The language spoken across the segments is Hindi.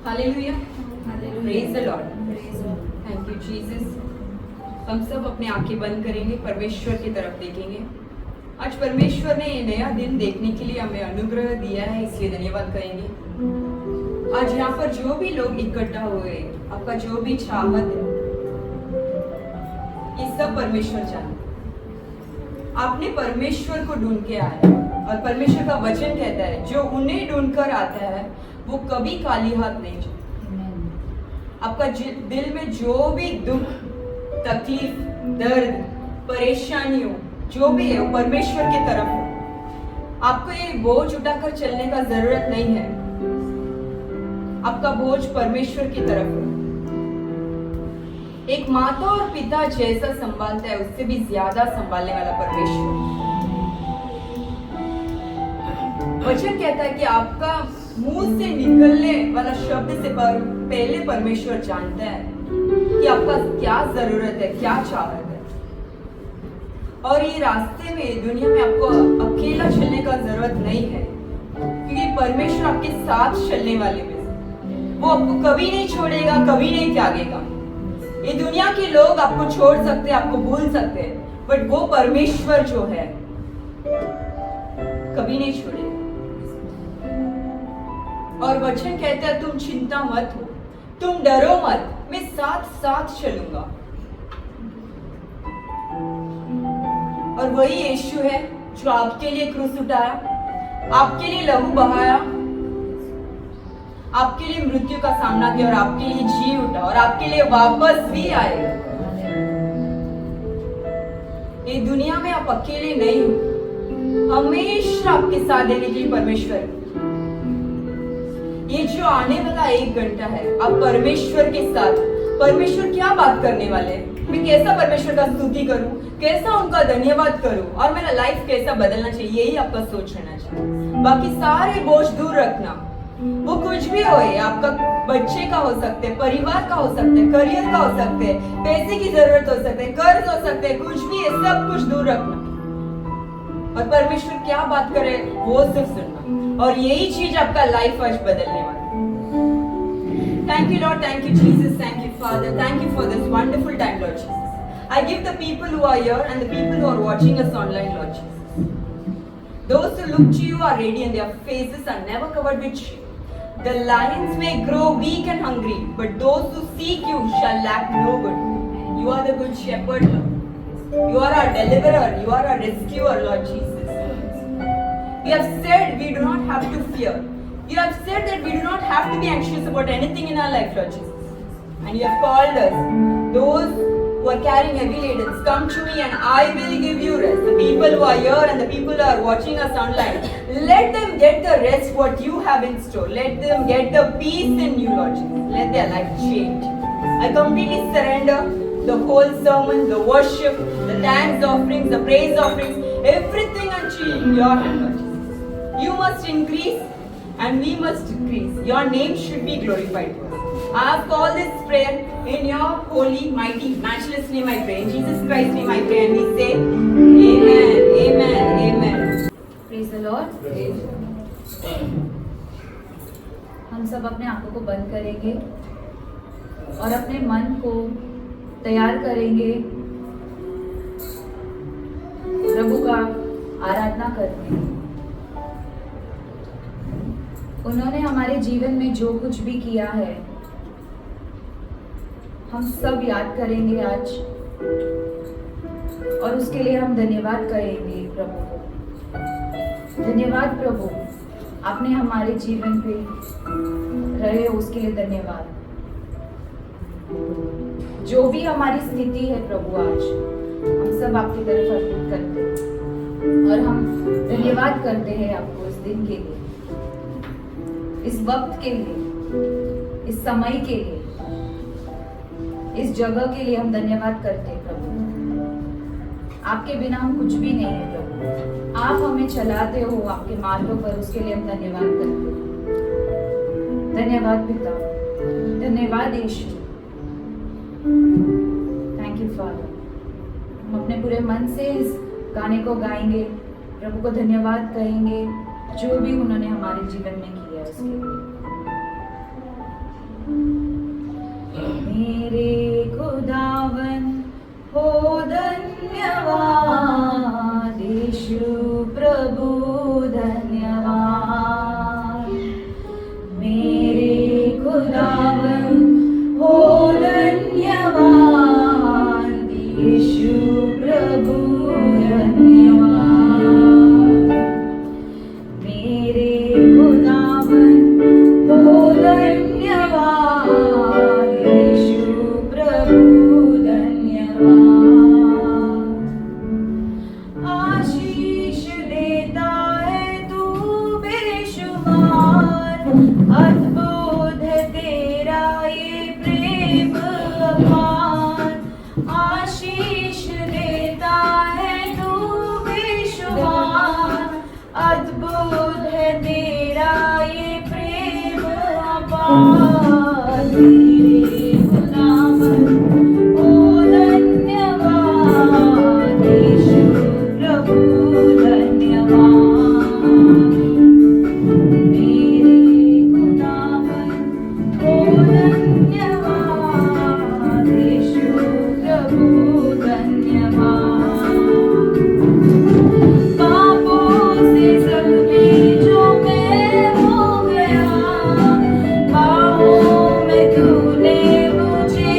Hallelujah, praise the Lord, thank you Jesus. हम सब अपने आंखें बंद करेंगे, परमेश्वर की तरफ देखेंगे। आज परमेश्वर ने ये नया दिन देखने के लिए हमें अनुग्रह दिया है, इसलिए धन्यवाद करेंगे। आज यहाँ पर जो भी लोग इकट्ठा हुए, आपका जो भी चाहत है, ये सब परमेश्वर जानते। आपने परमेश्वर को ढूंढ के आया, और परमेश्वर का वचन कहता है जो उन्हें ढूंढकर आता है वो कभी खाली हाथ नहीं जाता। आपका दिल में जो भी दुख, तकलीफ, दर्द, परेशानी हो, जो भी है वो परमेश्वर की तरफ हो। आपको ये बोझ उठाकर चलने का जरूरत नहीं है। आपका बोझ परमेश्वर की तरफ है। एक माता और पिता जैसा संभालता है, उससे भी ज्यादा संभालने वाला परमेश्वर। वचन कहता है कि आपका मुंह से निकलने वाला शब्द से पहले परमेश्वर जानता है कि आपका क्या जरूरत है, क्या चाहत है। और ये रास्ते में, दुनिया में आपको अकेला चलने का जरूरत नहीं है, क्योंकि परमेश्वर आपके साथ चलने वाले में, वो आपको कभी नहीं छोड़ेगा, कभी नहीं त्यागेगा। ये दुनिया के लोग आपको छोड़ सकते हैं, आपको भूल सकते हैं, बट वो परमेश्वर जो है कभी नहीं छोड़ेगा। और वचन कहता है तुम चिंता मत हो, तुम डरो मत, मैं साथ साथ चलूंगा। और वही यीशु है जो आपके लिए क्रूस उठाया, आपके लिए लहू बहाया, आपके लिए मृत्यु का सामना किया और आपके लिए जी उठा और आपके लिए वापस भी आएगा। ये दुनिया में आप अकेले नहीं हो, हमेशा आपके साथ देने के लिए परमेश्वर। ये जो आने वाला 1 घंटा है, आप परमेश्वर के साथ, परमेश्वर क्या बात करने वाले हैं, मैं कैसा परमेश्वर का स्तुति करूं, कैसा उनका धन्यवाद करूं और मेरा लाइफ कैसा बदलना चाहिए, यही आपका सोच रहना चाहिए। बाकी सारे बोझ दूर रखना, वो कुछ भी हो, आपका बच्चे का हो सकते हैं, परिवार का हो सकते हैं, करियर का हो सकते हैं, पैसे की जरूरत हो सकते हैं, कर्ज हो सकते हैं, कुछ भी है, सब कुछ दूर रखना और परमेश्वर क्या बात करे वो सिर्फ सुनना, और यही चीज आपका लाइफ आज बदलने वाला। Thank you Lord, thank you Jesus, thank you father, thank you for this wonderful time Lord Jesus. I give the people who are here and the people who are watching us online, Lord Jesus. Those who look to you are radiant, their faces are never covered with shame. The lions may grow weak and hungry, but those who seek you shall lack no good. You are the good shepherd, Lord. You are our deliverer, you are our rescuer, Lord Jesus. You have said we do not have to fear. You have said that we do not have to be anxious about anything in our life, Lord Jesus. And you have called us, those who are carrying heavy ladens, come to me and I will give you rest. The people who are here and the people who are watching us online, let them get the rest what you have in store. Let them get the peace in you, Lord Jesus. Let their life change. I completely surrender the whole sermon, the worship, the thanks offerings, the praise offerings, everything unto your hand, Lord Jesus. You must increase and we must decrease. Your name should be glorified to us. I have called this prayer in your holy, mighty, matchless name I pray. In Jesus Christ's name I pray and we say, Amen, Amen, Amen. Praise the Lord. हम सब अपने आंखों को बंद करेंगे और अपने मन को तैयार करेंगे प्रभु का आराधना करने। उन्होंने हमारे जीवन में जो कुछ भी किया है हम सब याद करेंगे आज, और उसके लिए हम धन्यवाद करेंगे प्रभु को। धन्यवाद प्रभु, आपने हमारे जीवन पे रहे हो, उसके लिए धन्यवाद। जो भी हमारी स्थिति है प्रभु, आज हम सब आपकी तरफ अर्पित करते हैं और हम धन्यवाद करते हैं आपको इस दिन के लिए, इस वक्त के लिए, इस समय के लिए, इस जगह के लिए हम धन्यवाद करते हैं प्रभु। आपके बिना हम कुछ भी नहीं है प्रभु। आप हमें चलाते हो आपके मार्गों पर, उसके लिए हम धन्यवाद करते हैं। धन्यवाद पिता, धन्यवाद यीशु, थैंक यू फादर। हम अपने पूरे मन से इस गाने को गाएंगे, प्रभु को धन्यवाद कहेंगे जो भी उन्होंने हमारे जीवन में किया उसके लिए। मेरे खुदावन हो धन्यवाद, यीशु प्रभु धन्यवाद। मेरे खुदावन हो धन्यवाद, यीशु प्रभु धन्यवाद। मेरे खुदावन हो धन्यवाद, यीशु प्रभु धन्यवाद। आशीष देता है तू बेशुमार, अद्भुत है तेरा ये प्रेम अपार। आशीष देता है तू बेशुमार, अद्भुत है तेरा ये प्रेम अपार। मेरे खुदावन हो धन्यवाद, यीशु प्रभु धन्यवाद। मेरे खुदावन हो धन्यवाद, यीशु प्रभु धन्यवाद। पापों से जख्मी जो मैं हो गया, बाहों में तूने मुझे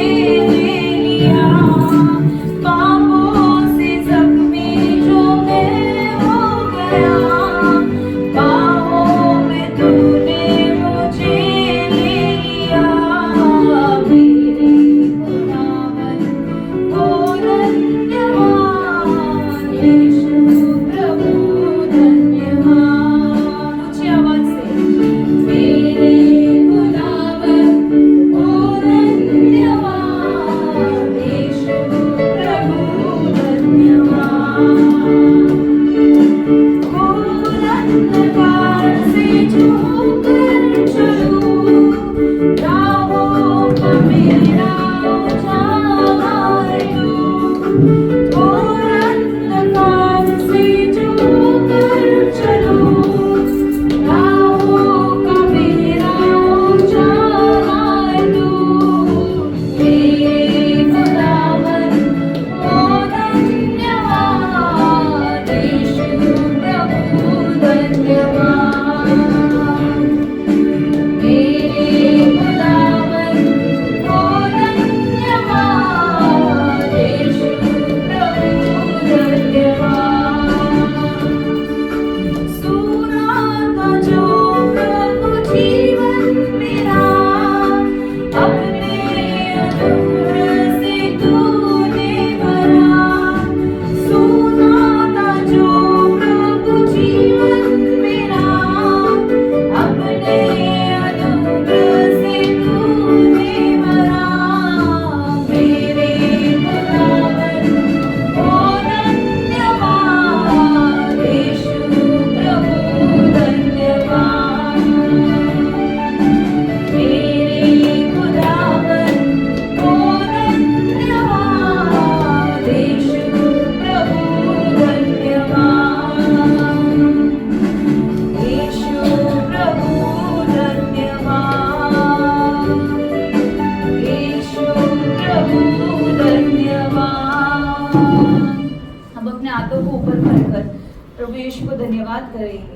ले लिया। पापों से जख्मी जो मैं हो गया, बाहों में तूने मुझे ले लिया। मेरे खुदावन हो धन्यवाद, यीशु प्रभु धन्यवाद। ऊंची आवाज से मेरे खुदावन हो धन्यवाद, यीशु प्रभु धन्यवाद। घोर अंधकार से झूमकर चलूं, राहों का मेरा उजाला दूं। घोर अंधकार से झूमकर चलूं, राहों का मेरा उजाला दूं। मेरे खुदावन हो धन्यवाद, यीशु प्रभु धन्यवाद। मेरे खुदावन हो धन्यवाद, यीशु प्रभु धन्यवाद। सुना था जो प्रभु जीवन मेरा, अपने अनुग्रह से तूने भरा। सुना था जो प्रभु जीवन मेरा, अपने अनुग्रह से तूने भरा। मेरे खुदावन हो धन्यवाद, यीशु प्रभु धन्यवाद। मेरे खुदावन हो धन्यवाद, यीशु प्रभु धन्यवाद। यीशु प्रभु धन्यवाद, यीशु प्रभु धन्यवाद। हम अपने हाथों को ऊपर करकर प्रभु यीशु को धन्यवाद करेंगे।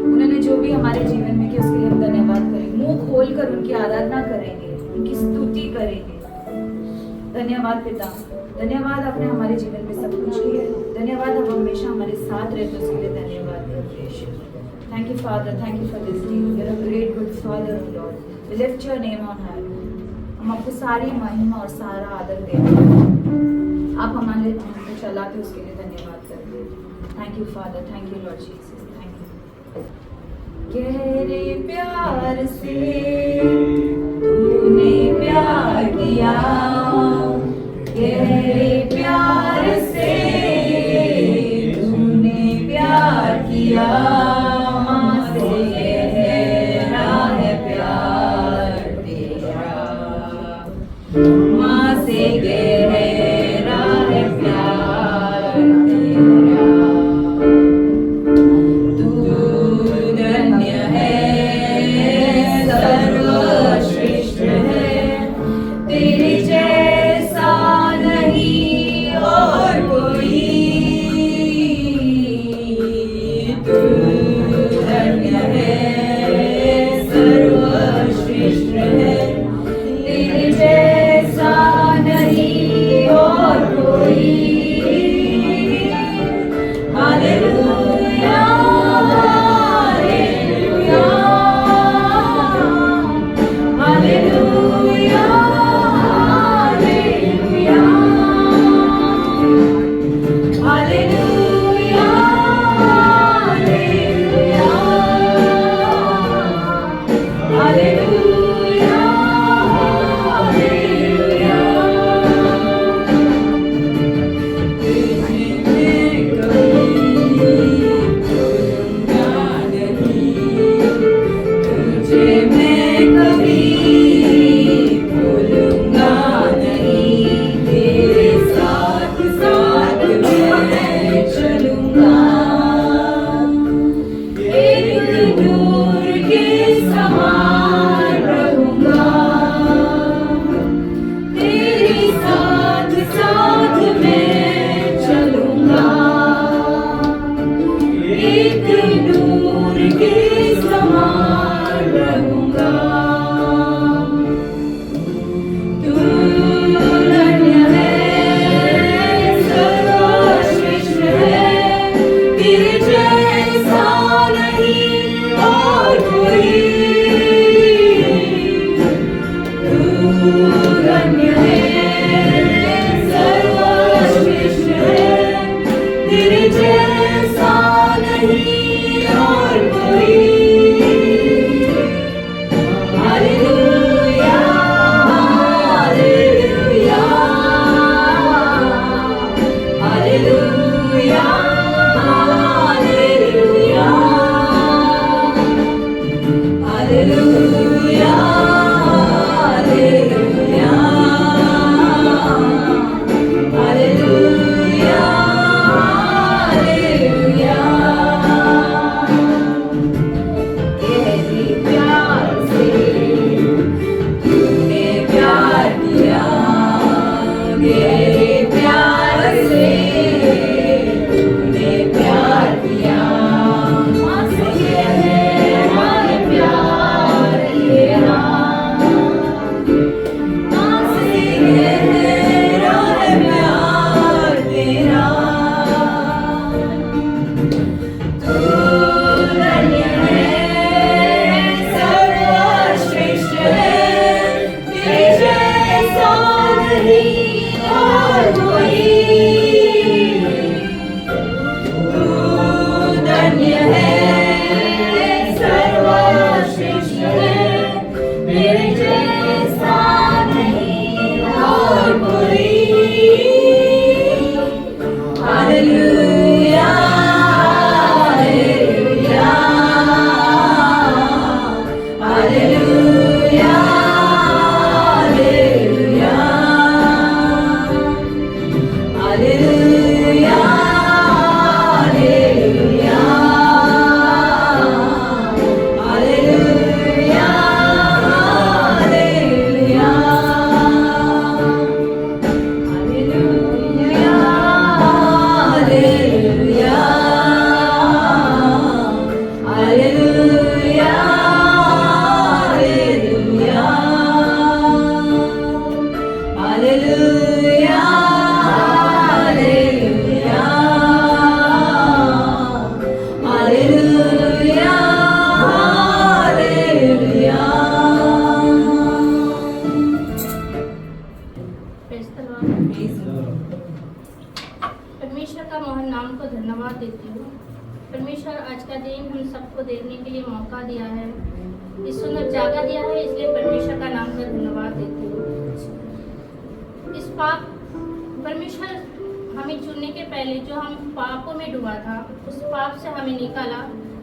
उन्होंने जो भी हमारे जीवन में किया उसके लिए हम धन्यवाद करेंगे। मुंह खोलकर उनकी आराधना करेंगे, उनकी स्तुति करेंगे। धन्यवाद पिता, धन्यवाद आपने हमारे जीवन में सब कुछ किया। धन्यवाद आप हमेशा हमारे साथ रहते हो, उसके लिए धन्यवाद Yeshu. Thank you father, thank you for this day. You are a great good father O lord. We lift your name on high. हम आपको सारी महिमा और सारा आदर देते हैं। आप हमारे हमको चलाते हो, उसके लिए धन्यवाद करते हैं। Thank you father, thank you Lord Jesus, thank you. गहरे प्यार से तूने प्यार किया, गहरे प्यार से तूने प्यार किया। माँ से गहरा है प्यार तेरा, माँ से गहरा है प्यार तेरा। तू धन्य है सर्व धन्यवाद देती हूँ। परमेश्वर आज का दिन हम सबको देखने के लिए मौका दिया है, इस सुंदर जगह दिया है, इसलिए परमेश्वर का नाम का धन्यवाद देती हूँ। इस पाप परमेश्वर हमें चुनने के पहले जो हम पापों में डूबा था, उस पाप से हमें निकाला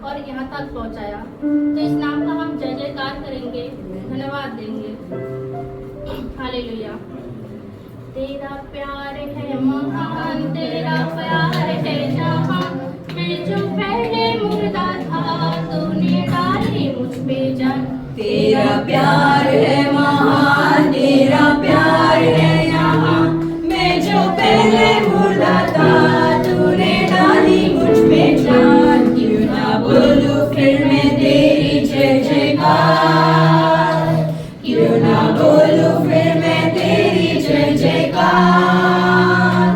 और यहाँ तक पहुँचाया। तो इस नाम का हम जय जयकार करेंगे, धन्यवाद देंगे। हालेलुया। तेरा प्यार है महान, तेरा प्यार है जहाँ, मैं जो पहले मुर्दा था तूने डाली मुझ पे जान। तेरा प्यार है महान, तेरा प्यार है यहाँ, मैं जो पहले मुर्दा था तूने डाली मुझ पे जान। क्यों ना बोलूं फिर मैं तेरी जय जयकार, क्यों ना बोलूं फिर मैं तेरी जय जयकार।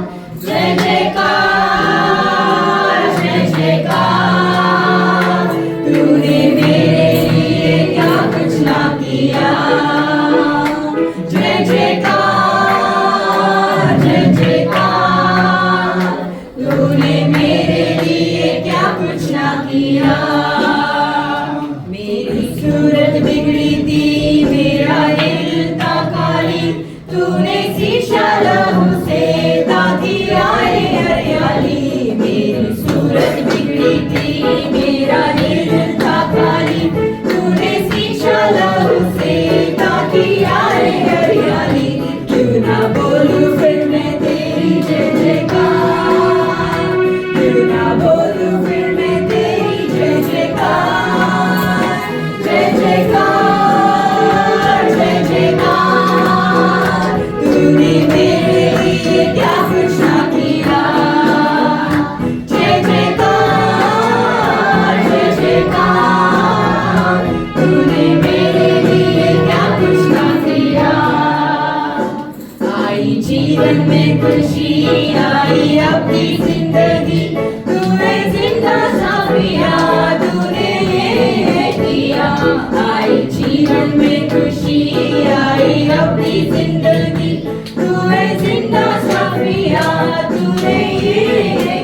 जय जयकार, जय जयकार, तूने मेरे लिए क्या कुछ ना किया। जय जयकार, जय जयकार, तूने मेरे लिए क्या कुछ ना किया। मेरी सूरत बिगड़ी थी, मेरा दिल था काली, तूने शीशा लहू से ताकि आए हरियाली। मेरी सूरत बिगड़ी थी, मेरा दिल था काली, तूने शीशा लहू से ताकि आए हरियाली। क्यों ना बोलूं फिर मैं तेरी जय जयकार, क्यों ना बोलूं फिर मैं तेरी जय जयकार। जय जयकार, जय जयकार, तूने मेरे लिए क्या कुछ ना किया। जय जयकार, जय जयकार, तूने मेरे लिए क्या कुछ ना किया। आई जीवन में खुशी, आई अपनी जिंदगी, तूने जिंदा साफिया, तूने ये किया। आई जीवन में खुशी, आई अपनी जिंदगी, तूने जिंदा साफिया, तूने ये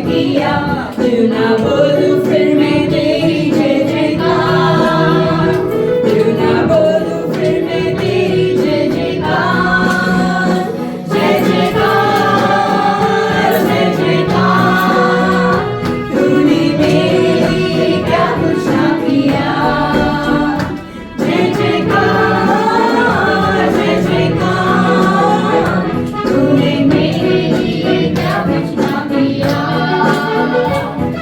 किया। क्यों ना बोलूं फिर मैं तेरी जय जयकार, क्यों ना बोलूं फिर मैं तेरी जय जयकार। जय जयकार, जय जयकार, तूने मेरे लिए क्या कुछ ना किया। जय जयकार, जय जयकार, तूने मेरे लिए क्या कुछ ना किया।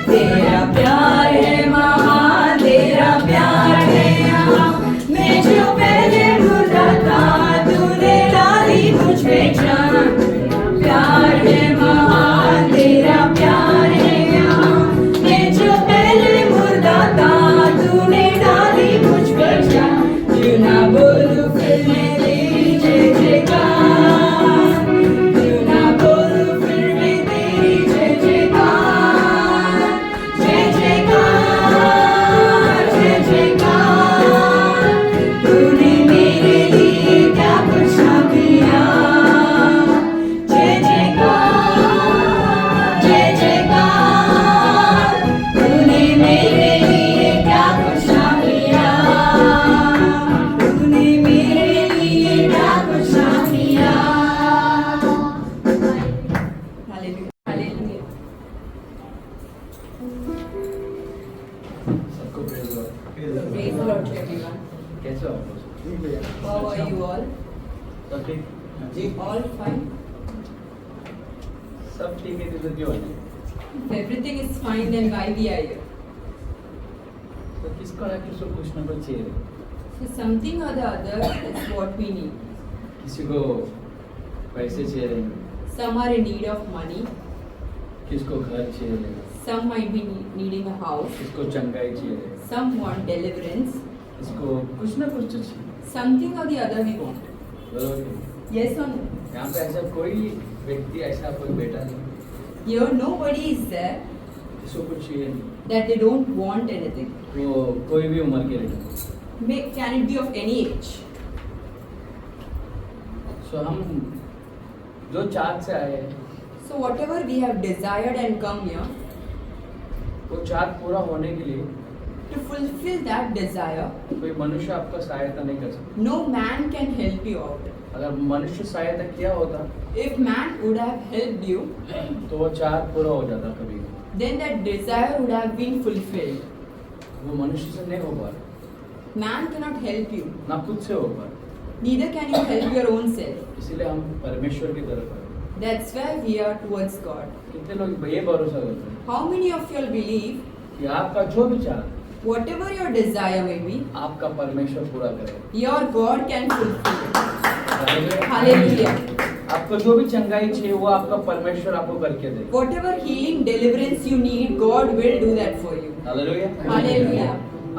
तेरा प्यार है महान, तेरा प्यार है यहाँ, मैं जो पहले मुर्दा था तूने डाली मुझ पे जान। तेरा प्यार है महान, तेरा प्यार है यहाँ, मैं जो पहले मुर्दा था तूने डाली मुझ पे जान। क्यों ना बोलूं फिर मैं तेरी जय जयकार, क्यों ना बोलूं फिर मैं तेरी जय जयकार। जय जयकार, जय जयकार, तूने मेरे लिए क्या कुछ ना किया। जय जयकार, जय जयकार, तूने मेरे लिए क्या कुछ ना किया। तूने मेरे लिए क्या कुछ ना किया। Hallelujah, hallelujah. सबको praise Lord. Praise the Lord to everyone. कैसे हो आप लोग? How are you all? सब ठीक? All fine? सब ठीक है तो क्यों है? If everything is fine, then why we are here? तो किसको ना किसको कुछ ना कुछ चाहिए। So something or the other is what we need. किसी को पैसे चाहिए, Some are in need of money. किसको घर चाहिए, Some might be needing a house. किसको चंगाई चाहिए, Some want deliverance. किसको कुछ ना कुछ तो चाहिए। Something or the other we want. बरोबर है? Yes or no? यहाँ पे ऐसा कोई व्यक्ति ऐसा कोई बेटा नहीं Here nobody is there किसको कुछ चाहिए नहीं। that they don't want anything. वो कोई भी उम्र के रहते। Can it be of any age? सो हम जो चार्ट से आए हैं, So whatever we have desired and come here, वो चाह पूरा होने के लिए to fulfill that desire, कोई मनुष्य आपका सहायता नहीं कर सकता। no man can help you out. अगर मनुष्य सहायता किया होता If man would have helped you, तो वो चाह पूरा हो जाता कभी। then that desire would have been fulfilled. वो मनुष्य से नहीं हो पा रहा, Man cannot help you. ना खुद से हो पा रहा, Neither can you help your own self. इसीलिए हम परमेश्वर की तरफ आए। That's why we are towards God. कितने लोग ये भरोसा करते हैं How many of you all believe कि आपका जो भी चाह whatever your desire may be, आपका परमेश्वर पूरा करेगा। your God can fulfill it? Hallelujah. Hallelujah. आपको जो भी चंगाई चाहिए वो आपका परमेश्वर आपको करके देगा। Whatever healing, deliverance you need, God will do that for you. Hallelujah. Hallelujah.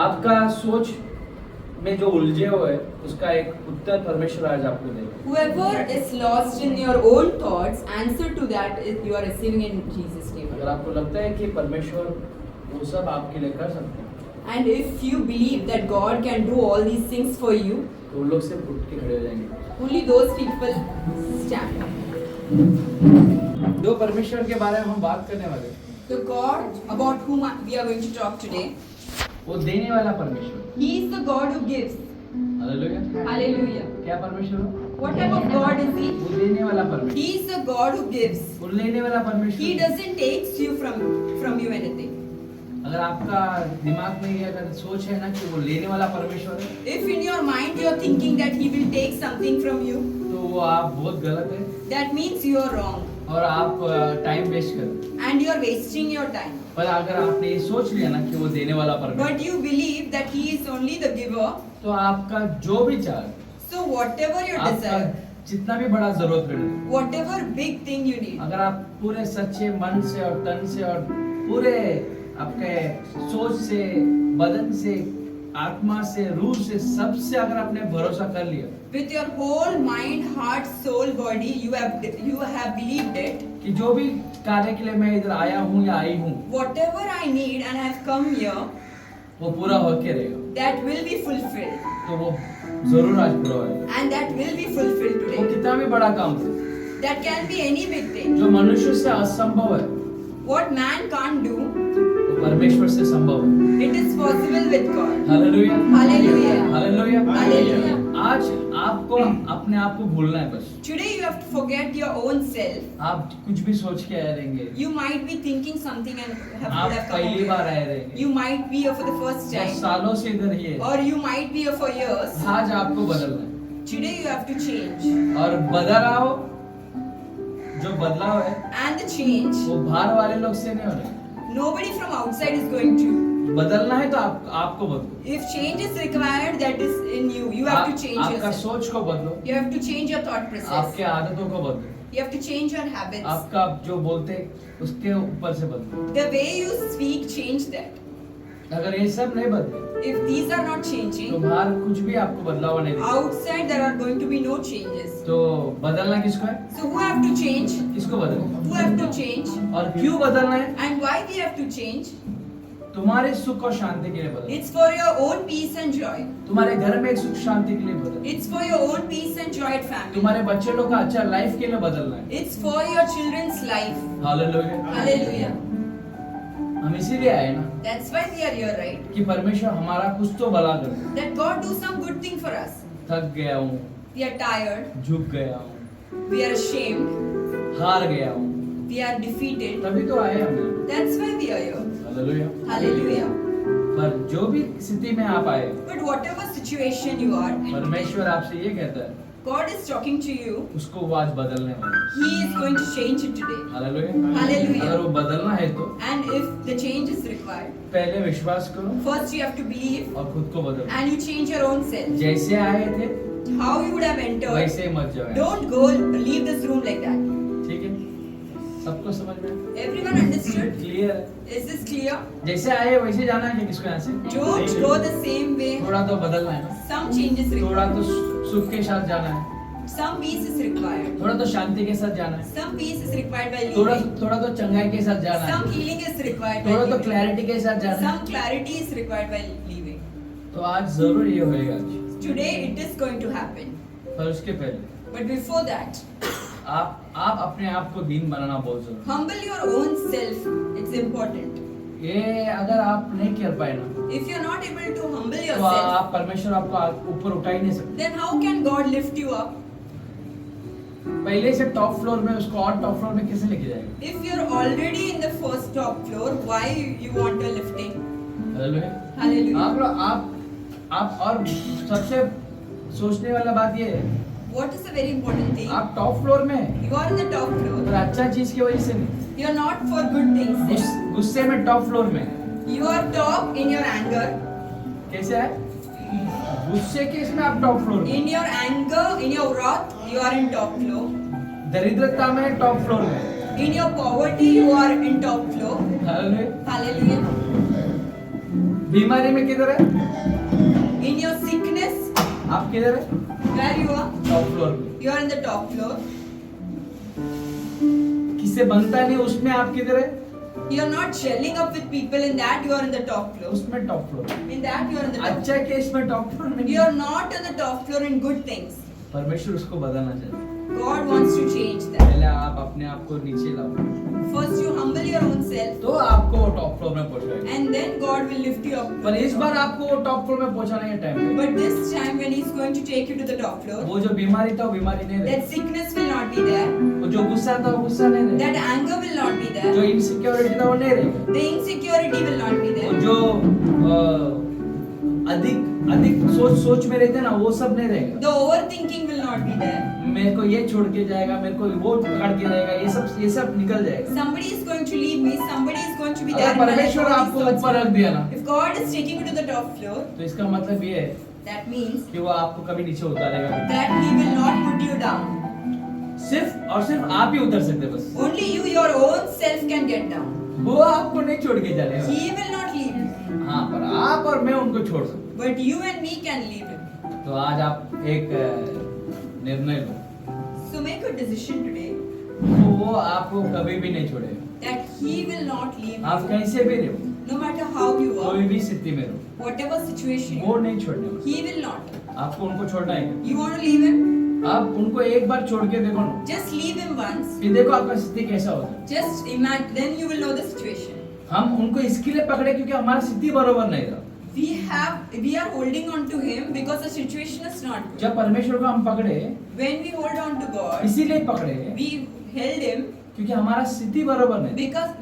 आपका सोच में जो उलझे हुए उसका एक उत्तर परमेश्वर आज आपको देगा। Whoever is lost in your own thoughts, answer to that is you are receiving in Jesus' name. अगर आपको लगता है कि परमेश्वर वो सब आपके लिए कर सकते हैं And if you believe that God can do all these things for you, तो उन लोग से उठ के खड़े हो जाएंगे। only those people stand up. दो परमेश्वर के बारे में हम बात करने वाले हैं। The God about whom we are going to talk today, वो देने वाला परमेश्वर। He is the God who gives. Hallelujah. Hallelujah. क्या परमेश्वर हो? What type of God is He? वो देने वाला परमेश्वर। He is the God who gives. वो लेने वाला परमेश्वर। He doesn't take you from you anything. अगर आपका दिमाग में ये अगर सोच है ना कि वो लेने वाला परमेश्वर है, If in your mind you are thinking that He will take something from you, तो वो आप बहुत गलत है that means you are wrong और आप टाइम वेस्ट कर रहे हैं। and you are wasting your time. पर अगर आपने ये सोच लिया ना कि वो देने वाला परमेश्वर, But you believe that He is only the giver. तो आपका जो भी चाह, So whatever your आपका desire, जितना भी बड़ा जरूरत पड़े, whatever big thing you need, अगर आप पूरे सच्चे मन से और तन से और पूरे आपके सोच से, बदन से, आत्मा से, रूह से, सबसे अगर आपने भरोसा कर लिया with your whole mind, heart, soul, body, you have believed it. कि जो भी कार्य के लिए मैं इधर आया हूँ या आई हूँ Whatever I need and I have come here, वो पूरा होके रहेगा, that will be fulfilled, तो वो जरूर आज पूरा होगा। and that will be fulfilled वो today. कितना भी बड़ा काम हो, That can be any big thing. जो मनुष्य से असंभव है What man can't do, वो परमेश्वर से संभव है। it is possible with God. Hallelujah. Hallelujah. Hallelujah. Hallelujah. आज आपको अपने आप को भूलना है बस। Today you have to forget your own self. आप कुछ भी सोच के आए रहेंगे, You might be thinking something and would आप have come पहली up बार with. आए रहेंगे, You might be here for the first 10 time, सालों से इधर ही है। or you might be here for years. आज आपको बदलना है Today you have to change, और बदलाव जो बदलाव है and the change, वो बाहर वाले लोग से नहीं हो रहा है। nobody from outside is going to. बदलना है तो आपको बदलो। If change is required, that is in you. You have to change आपका yourself. सोच को बदलो, You have to change your thought process. आपके आदतों को बदलो, You have to change your habits. आपका जो बोलते उसके ऊपर से बदलो। The way you speak, change that. अगर ये सब नहीं बदले If these are not तो changing, बाहर कुछ भी आपको बदलाव नहीं दिखेगा। outside there are going to be no changes. तो बदलना किसको है? So who have to change? किसको बदलना? Who have to change? और क्यों बदलना है? And why we have to change? तुम्हारे सुख और शांति के लिए बदलना। It's for your own peace and joy. तुम्हारे घर में एक सुख शांति के लिए बदलना। It's for your own peace and joy at family. तुम्हारे बच्चे लोग का अच्छा लाइफ के लिए बदलना है। It's for your children's life. Hallelujah. Hallelujah. हम इसीलिए आए ना That's why we are here, right? कि परमेश्वर हमारा कुछ तो भला करे। That God do some good thing for us. थक गया हूँ, We are tired. झुक गया हूँ, We are ashamed. हार गया हूँ, We are defeated. तभी तो आए हमने। That's why we are here. Hallelujah. Hallelujah. पर जो भी स्थिति में आप आए, But whatever situation you are in, परमेश्वर आपसे ये कहता है, God is talking to you. उसको वो आज बदलने वाला है। He is going to change it today. Hallelujah. Hallelujah. अगर वो बदलना है तो And if the change is required, पहले विश्वास करो first you have to believe और खुद को बदलो। and you change your own self. जैसे आए थे How you would have entered. वैसे ही मत जाओ। Don't go leave this room like that. ठीक है? सबको समझ में Everyone understood? क्लियर है? Is this clear? जैसे आए वैसे जाना है क्या किसको यहाँ से? Don't go the same way. थोड़ा तो बदलना है ना, Some changes थोड़ा required. तो सुख के साथ जाना है, Some peace is required. थोड़ा तो शांति के साथ जाना है, Some peace is required by थोड़ा leaving. थोड़ा तो चंगाई के साथ जाना Some है, healing is required by थोड़ा तो leaving. क्लैरिटी के साथ जाना है। Some clarity is required by leaving. तो आज जरूर ये होएगा आज। Today it is going to happen. पर उसके पहले But before that, आप अपने आप को दीन बनाना बहुत जरूरी है। humble your own self. It's important. ये अगर आप नहीं कर पाए ना if you're not able to humble तो yourself, आप परमेश्वर आपको ऊपर उठा ही नहीं सकते। then how can God lift you up? पहले से टॉप फ्लोर में उसको और टॉप फ्लोर में कैसे लेके जाएगा? If you're already in the first top floor, why you want a lifting? Hallelujah. Hallelujah. आप लोग आप और सबसे सोचने वाला बात ये है, What is a very important thing? आप टॉप फ्लोर में हैं, You are in the top floor. पर अच्छा चीज की वजह से नहीं, You're not for good things. गुस्से में टॉप फ्लोर में हैं। You are top in your anger. कैसे है? गुस्से के इसमें आप टॉप फ्लोर में, In your anger, in your wrath, you are in top floor. दरिद्रता में टॉप फ्लोर में। In your poverty, you are in top floor. Hallelujah. Hallelujah. बीमारी में किधर है? In your sickness, आप किधर है? where you are? Top floor में। You are in the top floor. किससे बनता नहीं उसमें आप किधर है? You are not shelling up with people. In that, you are in the top floor. उसमें top floor. In that, you are in the top. अच्छा केस में टॉप फ्लोर में You are not in the top floor in good things. परमेश्वर उसको बदलना चाहता है। God wants to change that. पहले आप अपने आप को नीचे लाओ, First, you humble your own self, तो आपको वो टॉप फ्लोर में पहुंचाएगा। and then God will lift you up. पर इस बार आपको वो टॉप फ्लोर में पहुंचाने के टाइम पे But this time, when He's going to take you to the top floor, वो जो बीमारी था वो बीमारी नहीं रहे, that sickness will not be there, वो जो गुस्सा था वो गुस्सा नहीं रहे, that anger will not be जो there, इनसिक्योरिटी था वो नहीं रहेगा, the insecurity will not be वो there, जो अधिक सोच में रहते हैं ना वो सब नहीं रहेगा। the overthinking will not be there. मेरे को ये छोड़ के जाएगा, मेरे को वो पकड़ के रहेगा, ये सब निकल जाएगा। Somebody is going to leave me, somebody is going to be there. अगर in my life, परमेश्वर all these आपको thoughts. ऊपर रख दिया ना, If God is taking you to the top floor, तो इसका मतलब ये है that means कि वो आपको कभी नीचे उतारेगा नहीं। that He will not put you down. सिर्फ और सिर्फ आप ही उतर सकते हैं बस, Only you, your own self, can get down. वो आपको नहीं छोड़ के जाने वाला। He will not leave you, हाँ, पर आप और मैं उनको छोड़ सकते but you and me can leave Him. हैं। तो आज आप एक निर्णय लो, So make a decision today तो वो आपको कभी भी नहीं छोड़ेगा। that He will not leave आप you, कहीं से भी रहो, no matter how you कोई are, भी स्थिति में रहो, whatever situation. वो नहीं छोड़ने वाला। He will not. आपको उनको छोड़ना है। You want to leave Him? आप उनको एक बार छोड़ के देखो ना, Just leave Him once. फिर देखो आपका स्थिति कैसा होता है। Just imagine, then you will know the situation. हम उनको इसके लिए पकड़े क्योंकि हमारा स्थिति बरोबर नहीं था। We are holding on to Him because the situation is not good. जब परमेश्वर को हम पकड़े When we hold on to God, इसीलिए पकड़े we held Him क्योंकि हमारा स्थिति बरोबर नहीं।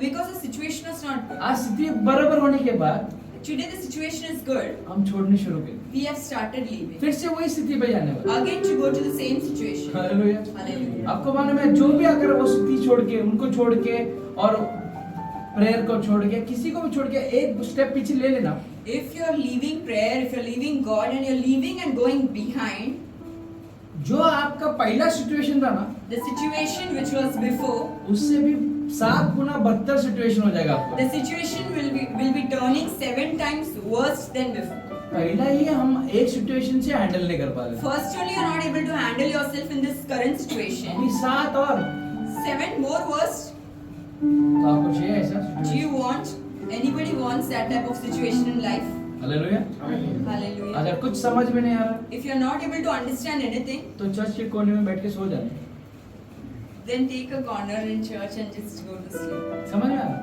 because the situation is not good. आज स्थिति बरोबर होने के बाद Today the situation is good. हम छोड़ने शुरू किए, We have started leaving. फिर से वही स्थिति पे जाने वाले। Again to go to the same situation. Hallelujah. Hallelujah. आपको मालूम है जो भी अगर वो स्थिति छोड़ के, उनको छोड़ के और प्रेयर को छोड़ के, किसी को भी छोड़ के एक स्टेप पीछे ले लेना, If you are leaving prayer, if you are leaving God and you are leaving and going behind, जो आपका पहला सिचुएशन था ना, the situation which was before, उससे भी 7 गुना बदतर सिचुएशन हो जाएगा आपको। the situation will be turning 7 times worse than before. पहला ही हम एक सिचुएशन से हैंडल नहीं कर पा रहे, First only you are not able to handle yourself in this current situation. अभी 7 और 7 more worse. तो आपको चाहिए ऐसा Do you situation? want? Anybody wants that type of situation in life? Hallelujah. Hallelujah. अगर कुछ समझ में नहीं आ रहा If you are not able to understand anything, तो चर्च के कोने में बैठ के सो जाना। then take a corner in church and just go to sleep. समझ में आ रहा?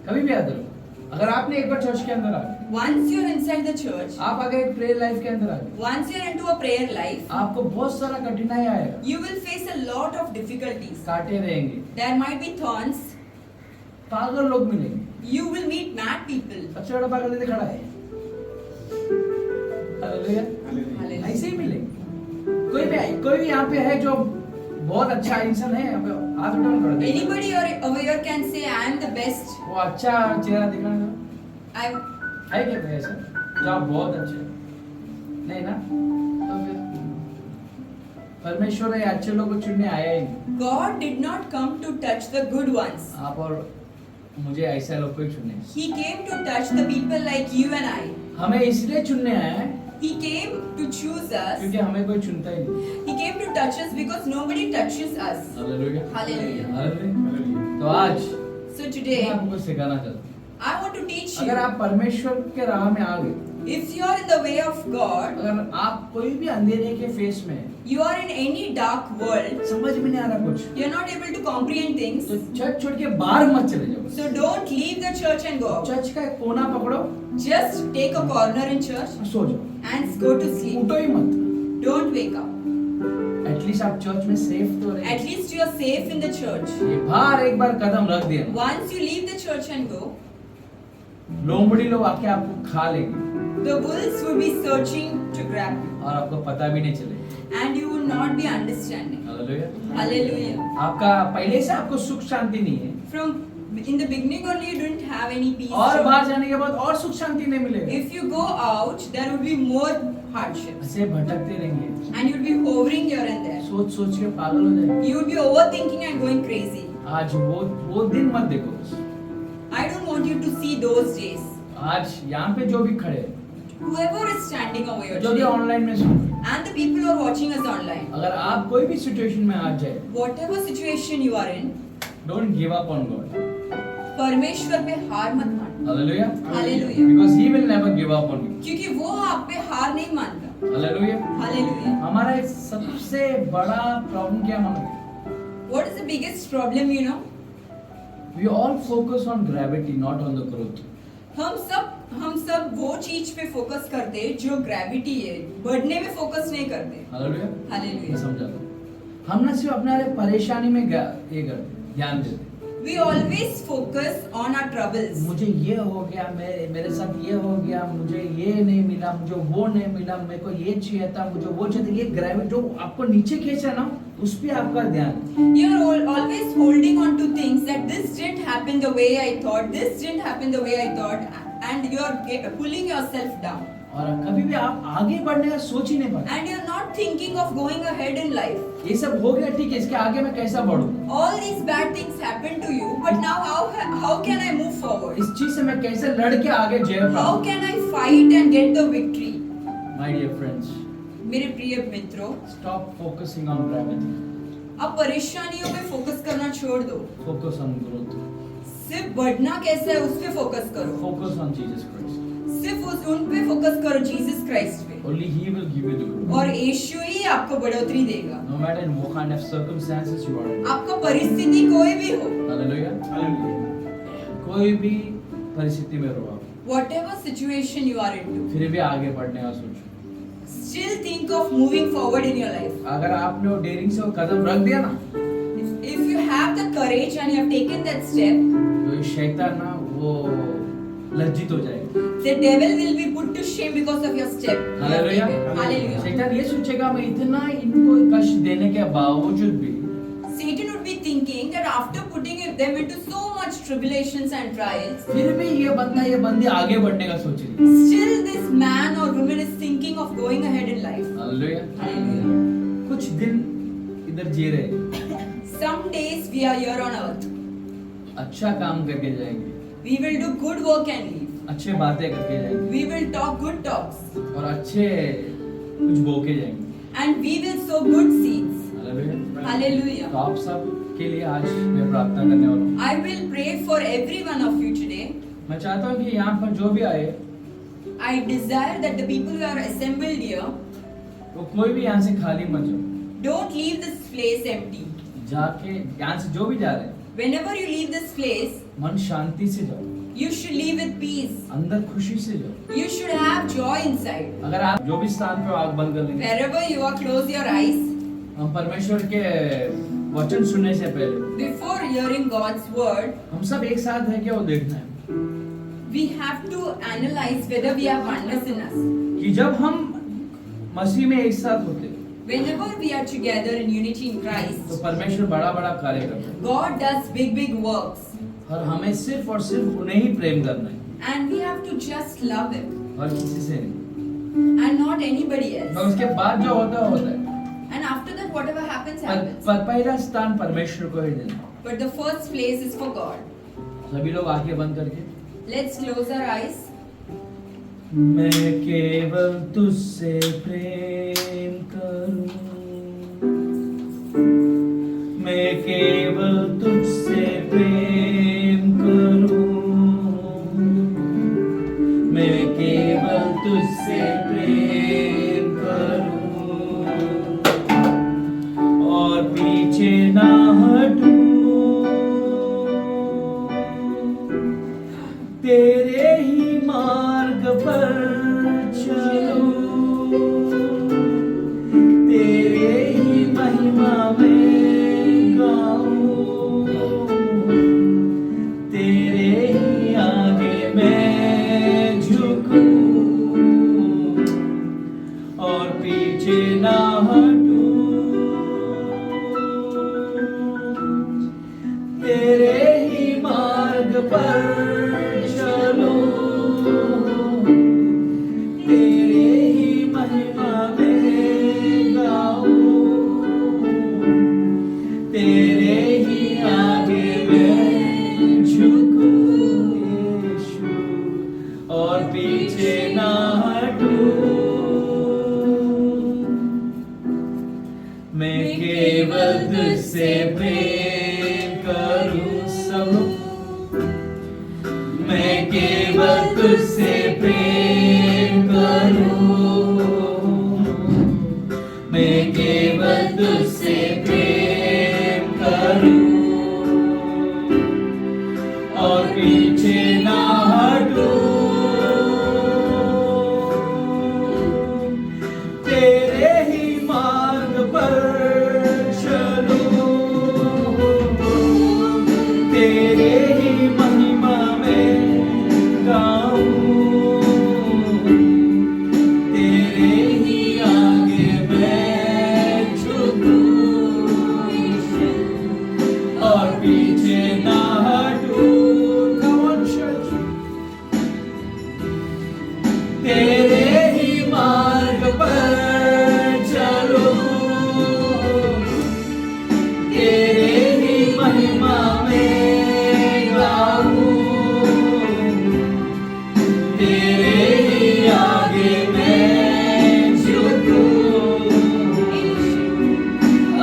कभी भी याद रखो, अगर आपने एक बार चर्च के अंदर आ गए, Once you are inside the church, आप अगर एक प्रेयर लाइफ के अंदर आ गए, once you are into a prayer life, आपको बहुत सारा कठिनाई आएगा, you will face a lot of difficulties. कांटे रहेंगे, There might be thorns. पागल लोग मिलेंगे। You will meet mad people. सबसे बड़ा पागल इधर खड़ा है। हालेलुया। Hallelujah. ऐसे ही मिलेंगे। कोई भी यहाँ पे है जो बहुत अच्छा इंसान है, यहाँ पे हाथ उठाओ कर दे। Anybody over here can say, I am the best. वो अच्छा चेहरा दिखाने का I है क्या कोई ऐसा जो आप बहुत अच्छे हैं? नहीं ना, तो फिर परमेश्वर है अच्छे लोगों को चुनने आया ही नहीं। God did not come to touch the good ones. आप और मुझे ऐसा लोग को ही चुनने, He came to touch the people like you and I. हमें इसलिए चुनने आया है He came to choose us. क्योंकि हमें कोई चुनता ही नहीं। He came to touch us because nobody touches us. Hallelujah. Hallelujah. Hallelujah. तो आज So मैं today, आपको सिखाना चाहता हूँ, I want to teach अगर you. आप परमेश्वर के राह में आ गए, If you are in the way of God, अगर आप कोई भी अंधेरे के फेस में हैं, you are in any dark world, समझ में नहीं आ रहा कुछ, you are not able to comprehend things. तो चर्च छोड़ के बाहर मत चले जाओ। So don't leave the church and go out. Church का एक कोना पकड़ो, Just take a corner in church सो जाओ, and go to sleep. उठो ही मत। Don't wake up. एटलीस्ट आप चर्च में सेफ तो रहे। At least you are safe in the church. ये बाहर एक बार कदम रख दिया, Once you leave the church and go, लोमड़ी लोग आके आपको खा लेंगे the bulls will be searching to grab you, और आपको पता भी नहीं चलेगा। and you will not be understanding. Hallelujah. Hallelujah. आपका पहले से आपको सुख शांति नहीं है, From in the beginning only you didn't have any peace. और joy. बाहर जाने के बाद और सुख शांति नहीं मिलेगा। If you go out, there will be more hardships, ऐसे भटकते रहेंगे, and you'll be hovering here and there. सोच सोच के पागल हो जाएंगे। You will be overthinking and going crazy. आज वो दिन मत देखो। I don't want you to see those days. आज यहाँ पे जो भी खड़े हैं, Whoever is standing over here जो भी today, ऑनलाइन में सुन रहे हैं, and the people who are watching us online, अगर आप कोई भी सिचुएशन में आ जाए, whatever situation you are in, don't give up on God. परमेश्वर पे हार मत मानो, hallelujah. Hallelujah. Because he will never give up on you. क्योंकि वो आप पे हार नहीं मानता। हालेलुया। Hallelujah. हमारा एक सबसे बड़ा प्रॉब्लम क्या मालूम? What is the biggest problem, you know? We all focus on gravity, not on the growth. हम सब वो चीज पे फोकस करते हैं जो ग्रेविटी है, बढ़ने में फोकस नहीं करते। हालेलुया। Hallelujah. मैं समझा दो। हम ना सिर्फ अपने वाले परेशानी में ये करते, ध्यान देते। We always focus on our troubles. मुझे ये हो गया, मेरे साथ ये हो गया, मुझे ये नहीं मिला, मुझे वो नहीं मिला, मेरे को ये चाहिए था, मुझे वो चाहिए था। ये ग्रेविटी जो आपको नीचे खींचा ना, उस पे आपका ध्यान। You are always holding on to things that this didn't happen the way I thought, this didn't happen the way I thought, and you are pulling yourself down. और कभी भी आप आगे बढ़ने का सोच ही नहीं पाते। And you are not thinking of going ahead in life. ये सब हो गया, ठीक है, इसके आगे मैं कैसा बढ़ूं? All these bad things happen to you, but now how can I move forward? इस चीज से मैं कैसे लड़ के आगे जय How पाऊं? can I fight and get the victory? My dear friends, मेरे प्रिय मित्रों, stop focusing on gravity. अब परेशानियों पे फोकस करना छोड़ दो, Focus on growth. सिर्फ बढ़ना कैसे है उस पे फोकस करो, Focus on Jesus Christ. सिर्फ उन पे फोकस करो, जीसस क्राइस्ट पे, Only He will give you the growth. और यीशु ही आपको बढ़ोतरी देगा। No matter in what kind of circumstances you are in. आपका परिस्थिति कोई भी हो, Hallelujah. कोई भी परिस्थिति में रहो आप, whatever situation you are into, फिर भी आगे बढ़ने का सोचो। still think of moving forward in your life. अगर आपने वो डेयरिंग से वो कदम रख दिया ना, If you have the courage and you have taken that step, तो ये शैतान ना वो लज्जित हो जाएगा। the devil will be put to shame because of your step. you have hallelujah. taken. Hallelujah. शैतान ये सोचेगा, मैं इतना इनको कष्ट देने के बावजूद भी Satan would be thinking that after putting them into so much tribulations and trials, फिर भी ये बंदा ये बंदी आगे बढ़ने का सोच रही है। still this man or woman is thinking of going ahead in life. Hallelujah. Hallelujah. कुछ दिन इधर जी रहे हैं, Some days we are here on earth. अच्छा काम करके जाएंगे, We will do good work and leave. अच्छे बातें करके जाएंगे We will talk good talks. और अच्छे कुछ बोके जाएंगे। And we will sow good seeds. Hallelujah. Hallelujah. तो आप सब के लिए आज मैं प्रार्थना करने वाला हूँ। I will pray for every one of you today. मैं चाहता हूँ कि यहाँ पर जो भी आए, I desire that the people who are assembled here वो कोई भी यहाँ से खाली मत जाओ। don't leave this place empty. जाके यहाँ से जो भी जा रहे हैं, Whenever you leave this place, मन शांति से जाओ, you should leave with peace. अंदर खुशी से जाओ। You should have joy inside. अगर आप जो भी स्थान पे हो, आँख बंद कर लेंगे। Wherever you are, close your eyes. हम परमेश्वर के वचन सुनने से पहले Before hearing God's word, हम सब एक साथ है क्या वो देखना है we have to analyze whether we have oneness in us. कि जब हम मसीह में एक साथ होते हैं, Whenever we are together in unity in तो Christ, परमेश्वर बड़ा बड़ा कार्य करता है God does big, big works. और हमें सिर्फ और सिर्फ उन्हें ही प्रेम करना है And we have to just love Him और किसी से नहीं। and not anybody और else. उसके बाद जो होता है होता है। And after that, whatever happens, पर happens. पहला स्थान परमेश्वर को ही देना। But the first place is for God. सभी लोग आंखें बंद करके, Let's close our eyes. मैं केवल तुझसे प्रेम करूं, मैं केवल तुझसे प्रेम करूं, मैं केवल तुझसे तेरे ही मार्ग पर चलूं, तेरे ही महिमा में गाऊं, तेरे ही आगे मैं झुकूं और पीछे ना हटूं, तेरे ही मार्ग पर चलूं, तेरे ही महिमा में गाऊं, तेरे ही आगे मैं झुकूं यीशु और पीछे ना हटूं। मैं केवल तुझसे प्रेम करूं सब, मैं केवल तुझसे प्रेम करूं, मैं केवल तुझसे प्रेम करूं और पीछे ना हटूं, तेरे ही मार्ग पर चलूं, तेरे ही महिमा में गाऊं, तेरे ही आगे मैं झुकूं और पीछे ना हटूं। Come on, church. तेरे ही मार्ग पर चलूं, तेरे ही महिमा में गाऊं, तेरे ही आगे मैं झुकूं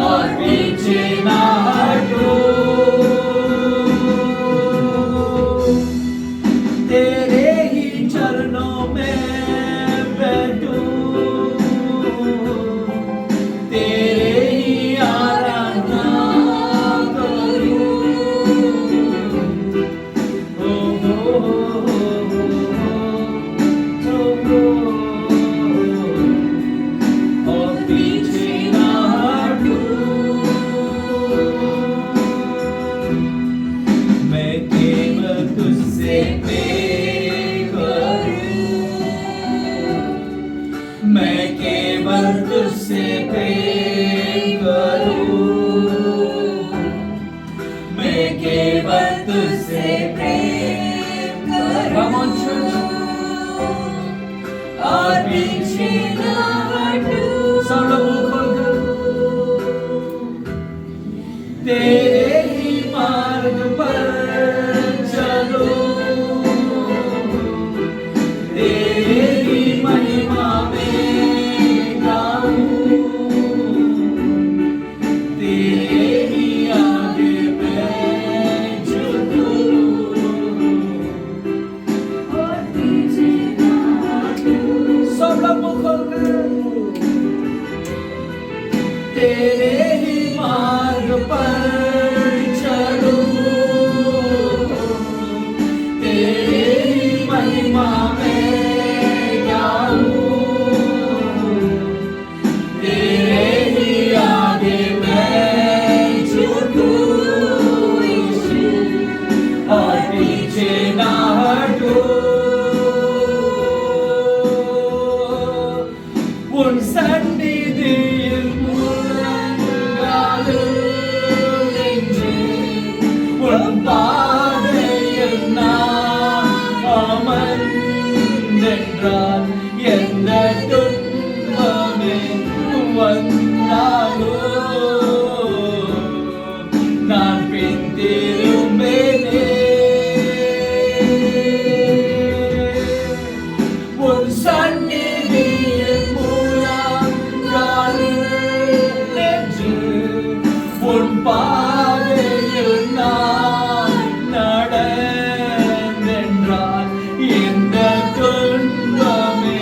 और पीछे ना हटूं, तेरे ही चरणों में बैठूं, तेरे ही आराधना करूं, और पीछे ना हटूं, मैं केवल तुझसे प्रेम करूं, मैं केवल तुझसे प्रेम करूं, मैं केवल तुझसे प्रेम करूं और पीछे ना हटूं। सब लोग मुंह खोलकर, तेरे ही मार्ग पर चलूं, तेरे ही महिमा में गाऊं, तेरे ही आगे मैं झुकूं और पीछे ना हटूं। सब लोग मुंह खोलकर, तेरे ही मार्ग पर चलूं, तेरे ही महिमा में गाऊं, तेरे ही आगे मैं झुकूं और पीछे ना हटूं। உன் சந்நிதியில் முழங்காலில் நின்று, உன் பாதையில் நான் அமர்ந்தென்றால், எந்த துன்பமே வந்தாலோ நான் பின் திரும்பேனே, உன் சந்நிதியில் முழங்காலில் நின்று, உன் பாதையில் நான் நடந்தென்றால், எந்த துன்பமே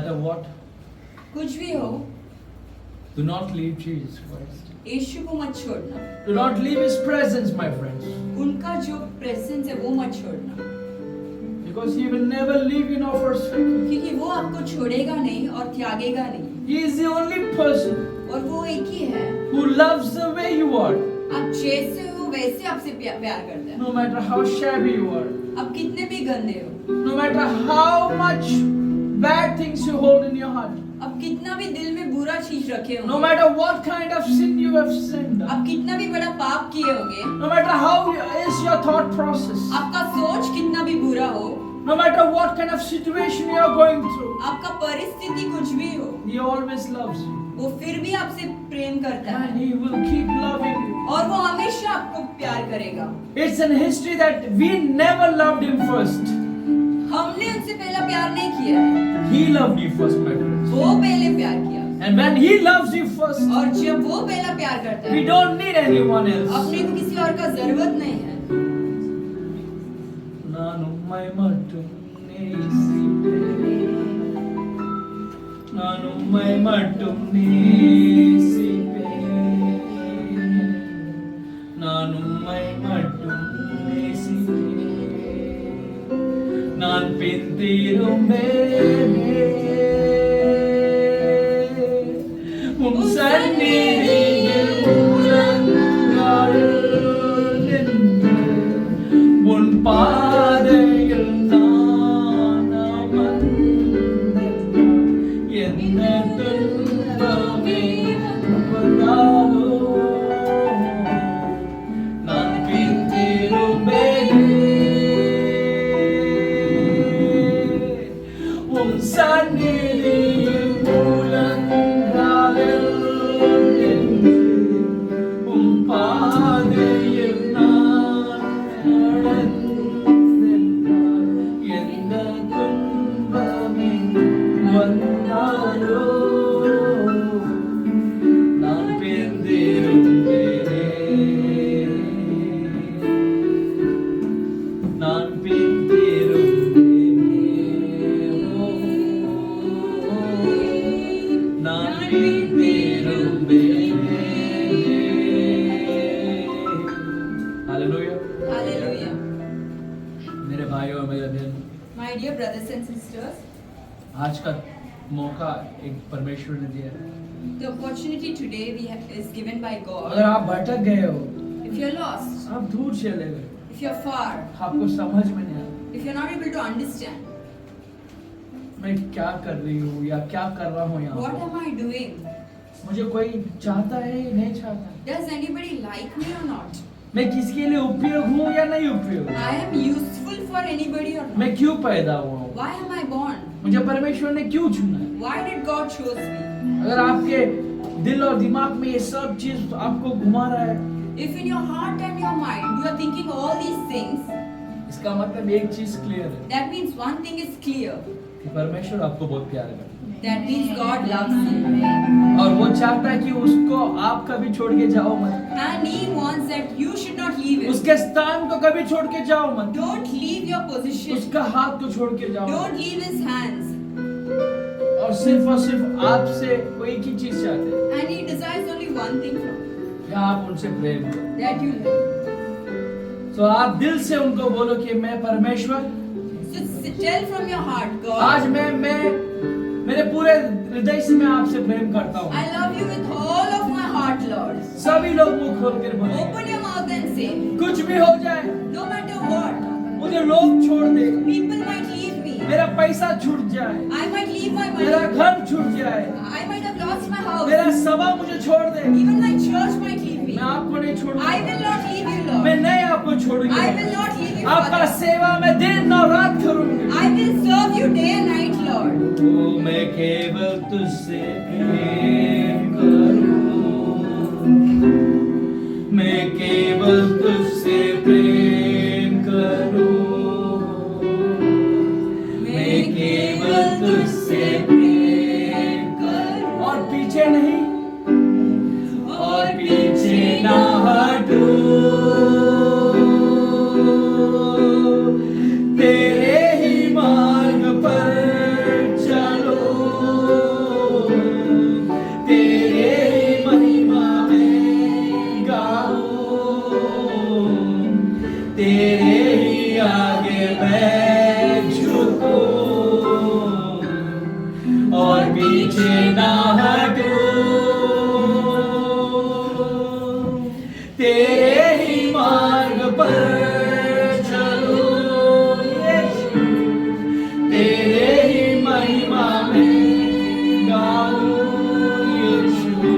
matter what, कुछ भी हो, do not leave Jesus Christ. यीशु को मत छोड़ना। Do not leave His presence, my friends. उनका जो प्रेजेंस है वो मत छोड़ना, Because He will never leave you nor forsake you. क्योंकि वो आपको छोड़ेगा नहीं और त्यागेगा नहीं, He is the only person और वो एक ही है। who loves the way you are. आप जैसे हो वैसे आपसे प्यार करता है, No matter how shabby you are. आप कितने भी गंदे हो, No matter how much bad things you hold in your heart. आप कितना भी दिल में बुरा चीज रखे No होंगे, matter what kind of sin you have sinned. आप कितना भी बड़ा पाप किए होंगे, No matter how is your thought process. आपका सोच कितना भी बुरा हो, No matter what kind of situation you are going through. आपका परिस्थिति कुछ भी हो, He always loves you. वो फिर भी आपसे प्रेम करता है And He will keep loving you. और वो हमेशा आपको प्यार करेगा। It's in history that we never loved Him first. हमने उनसे पहला प्यार नहीं किया है, He loved you first, my friends. वो पहले प्यार किया, And when He loves you first, और जब वो पहला प्यार करता we है, don't need anyone else. अपने को किसी और का जरूरत नहीं है। ನಾನು ಮೈ ಮಟ್ಟು ನೇಸಿಪೆ ನಾನು ಮೈ ಮಟ್ಟು ನೇಸಿಪೆ ನಾನು ಮೈ ಮಟ್ಟು ನೇಸಿಪೆ நான் பிந்திரும்பேனே உம் சந்நிதியில் உலங்காடில் நின்று உன் பாதையில் நான் அமர்ந்திருந்தால் என்ன துன்பமே வந்தாலும் நான் பிந்திரும்பேனே உம் சந்நிதியில் உலங்காடில் நின்று உம் பாதையில் நான் நடந்தென்றால் எந்த துன்பமே வந்தாலோ நான் பிந்திரும்பேனே நான் பிந்திரும்பேனே நான் பிந்திரும்பேனே हालेलुया हालेलुया। मेरे भाइयों और मेरे बहन, my dear brothers and sisters, आज का मौका एक परमेश्वर ने दिया है। The opportunity today is given by our God. आप भटक गए हो, इफ यू आर लॉस्ट, आप दूर चले गए, इफ यू आर फार, आपको समझ में नहीं आता if you are not able to understand मैं क्या कर रही हूँ या क्या कर रहा हूँ यहाँ व्हाट पे। एम आई डूइंग, मुझे कोई चाहता है या नहीं चाहता, डज एनीबडी लाइक मी और नॉट, मैं किसके लिए उपयोग हूँ या नहीं उपयोग, I am useful for anybody और मैं नॉट, क्यों पैदा हुआ हूँ, व्हाई एम आई बोर्न, मुझे परमेश्वर ने क्यों चुना है। व्हाई डिड गॉड चूज मी। अगर आपके दिल और दिमाग में ये सब चीज आपको घुमा रहा है, If in your heart and your mind you are thinking all these things, इसका मतलब एक चीज क्लियर है that means one thing is clear, कि परमेश्वर आपको बहुत प्यार करता that means God loves you है और वो चाहता है कि उसको आप कभी छोड़ के जाओ मत, and He wants that you should not leave Him. उसके स्थान को कभी छोड़ के जाओ मत, Don't leave your position. उसका हाथ को छोड़ के जाओ मत। Don't leave His hands. और सिर्फ आपसे वो एक ही चीज चाहते हैं And He desires only one thing from you, कि आप उनसे प्रेम करो। that you love. तो आप दिल से उनको बोलो कि मैं परमेश्वर, So tell from your heart, आज God, मैं मेरे पूरे हृदय से मैं आपसे प्रेम करता हूँ। I love you with all of my heart, Lord. सभी लोग मुंह खोल कर बोले, Open your mouth and say, कुछ भी हो जाए, no matter what, मुझे लोग छोड़ दे, people might leave me, मेरा पैसा छूट जाए, I might leave my मेरा money, घर छूट जाए, I might have lost my house, मेरा सभा मुझे छोड़ दे, even my church might leave me. मैं आपको नहीं छोड़ूंगा, I will not leave you, मैं Lord. नहीं आपको छोड़ूंगा, I will not leave you, आपका Father. सेवा मैं दिन और रात करूंगी। I will serve you day and night, Lord. ओ मैं केवल तुझसे प्रेम करूं, मैं केवल तुझसे प्रेम करूं, मैं केवल तुझसे प्रेम करूं और पीछे नहीं और पीछे ना हटूं, तेरे ही मार्ग पर चलो तेरे ही महिमा में गाऊं यीशु,